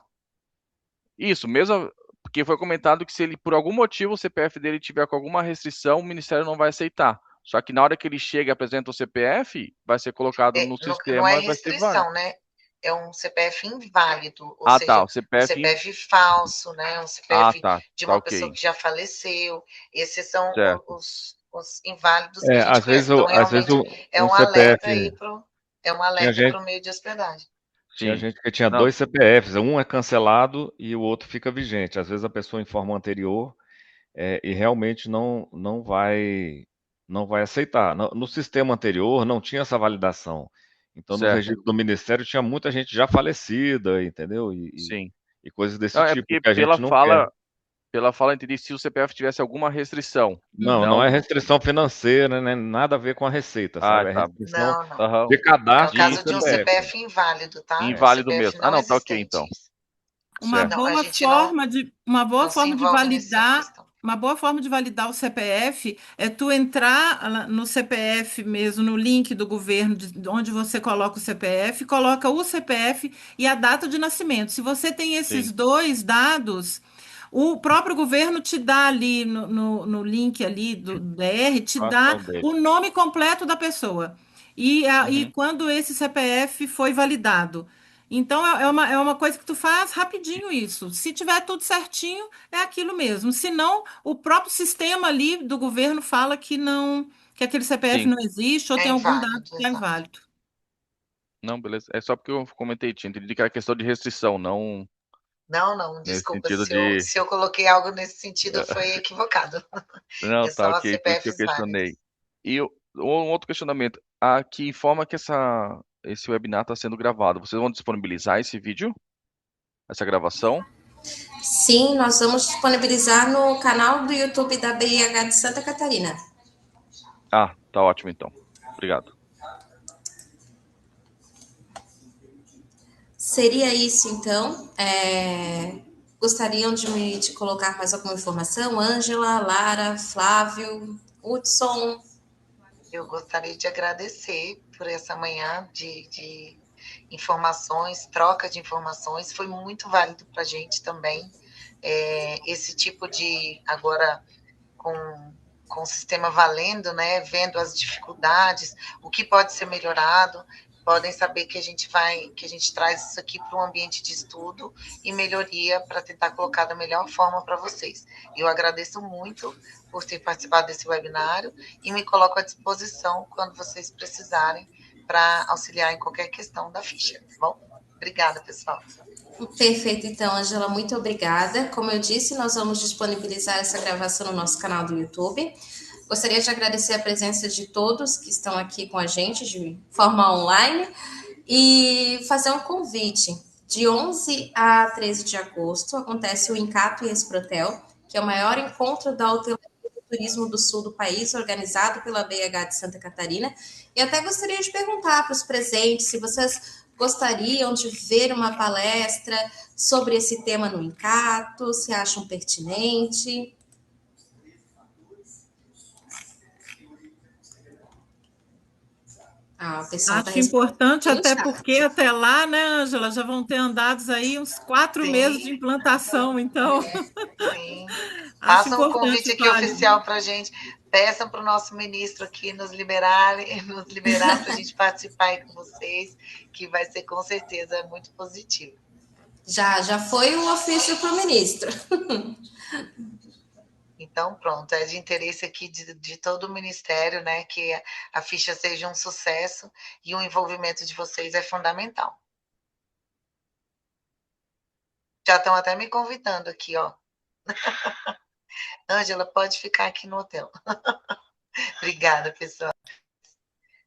Isso, mesmo porque foi comentado que se ele, por algum motivo, o CPF dele tiver com alguma restrição, o Ministério não vai aceitar. Só que na hora que ele chega e apresenta o CPF, vai ser colocado no Não é sistema e vai ser válido. restrição, né? É um CPF inválido, ou Ah, tá, seja, o um CPF. CPF falso, né? Um Ah, CPF tá, de tá uma pessoa ok. que já faleceu. Esses são Certo. os inválidos que a gente Às vezes, conhece. Então, às vezes realmente, é um um alerta CPF. aí Tinha gente, para o meio de hospedagem. tinha Sim. gente que tinha Não, 2 CPFs, um é cancelado e o outro fica vigente. Às vezes a pessoa informa o anterior e realmente não vai aceitar. No sistema anterior não tinha essa validação. Então, nos certo. registros do Ministério tinha muita gente já falecida, entendeu? Sim. E coisas desse Não, é tipo porque que a gente não quer. pela fala, eu entendi se o CPF tivesse alguma restrição. Não é restrição financeira, né? Nada a ver com a receita, Ah, sabe? É tá. restrição Não, não. Aham. de É o cadastro do caso de um CPF. CPF inválido, tá? Um Inválido CPF mesmo. Ah, não não, tá ok existente. então. Uma Certo. Não, a boa gente não, uma boa não se forma de envolve nessa validar, questão. uma boa forma de validar o CPF é tu entrar no CPF mesmo, no link do governo, onde você coloca o CPF, coloca o CPF e a data de nascimento. Se você tem esses Sim. dois dados, o próprio governo te dá ali no link ali do DR, te dá Informação dele. o nome completo da pessoa. E Uhum. quando esse CPF foi validado. Então, é uma coisa que tu faz rapidinho isso. Se tiver tudo certinho, é aquilo mesmo. Se não, o próprio sistema ali do governo fala que não, que aquele CPF Sim. não existe ou É tem algum dado inválido, que está exato. inválido. Não, beleza. É só porque eu comentei, tinha entendido que era questão de restrição, não Não, nesse desculpa. sentido de. Se eu coloquei algo nesse sentido, foi equivocado. Não, É tá só ok, por isso que eu CPFs questionei. válidos. E um outro questionamento. Que informa que esse webinar está sendo gravado. Vocês vão disponibilizar esse vídeo? Essa gravação? Sim, nós vamos disponibilizar no canal do YouTube da BIH de Santa Catarina. Ah, tá ótimo então. Obrigado. Seria isso, então. Gostariam de colocar mais alguma informação? Ângela, Lara, Flávio, Hudson? Eu gostaria de agradecer por essa manhã de informações, troca de informações. Foi muito válido para a gente também. Esse tipo de, agora, com o sistema valendo, né, vendo as dificuldades, o que pode ser melhorado, podem saber que a gente traz isso aqui para um ambiente de estudo e melhoria para tentar colocar da melhor forma para vocês. Eu agradeço muito por ter participado desse webinário e me coloco à disposição quando vocês precisarem para auxiliar em qualquer questão da ficha, tá bom? Obrigada, pessoal. Perfeito, então, Angela, muito obrigada. Como eu disse, nós vamos disponibilizar essa gravação no nosso canal do YouTube. Gostaria de agradecer a presença de todos que estão aqui com a gente de forma online e fazer um convite. De 11 a 13 de agosto acontece o Encato e Exprotel, que é o maior encontro da hotelaria e turismo do sul do país, organizado pela BH de Santa Catarina. E até gostaria de perguntar para os presentes se vocês gostariam de ver uma palestra sobre esse tema no Encato, se acham pertinente. O pessoal está Acho importante, respondendo até no porque chat. até lá, né, Ângela, já vão ter andados aí uns 4 meses de implantação, então Sim. acho Façam um importante convite o aqui Vale. oficial para a gente. Peçam para o nosso ministro aqui nos liberar para a gente participar aí com vocês, que vai ser com certeza muito positivo. Já foi um ofício para o ministro. Então, pronto, é de interesse aqui de todo o Ministério, né, que a ficha seja um sucesso e o envolvimento de vocês é fundamental. Já estão até me convidando aqui, ó. Ângela, pode ficar aqui no hotel. Obrigada, pessoal.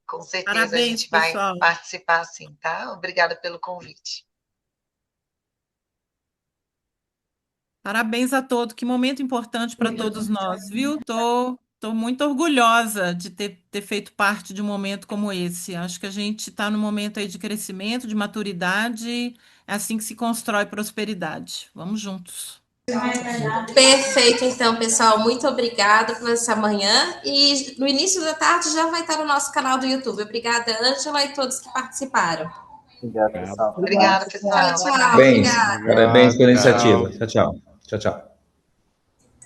Com certeza a Parabéns, gente vai pessoal. participar sim, tá? Obrigada pelo convite. Parabéns a todos, que momento importante para todos nós, viu? Tô muito orgulhosa de ter feito parte de um momento como esse. Acho que a gente está num momento aí de crescimento, de maturidade, é assim que se constrói prosperidade. Vamos juntos. Perfeito, então, pessoal. Muito obrigada por essa manhã. E no início da tarde já vai estar no nosso canal do YouTube. Obrigada, Ângela, e todos que participaram. Obrigado, pessoal. Obrigada, pessoal. Tchau, tchau. Parabéns, Obrigada. parabéns pela Tchau. iniciativa. Tchau, tchau. Tchau, tchau.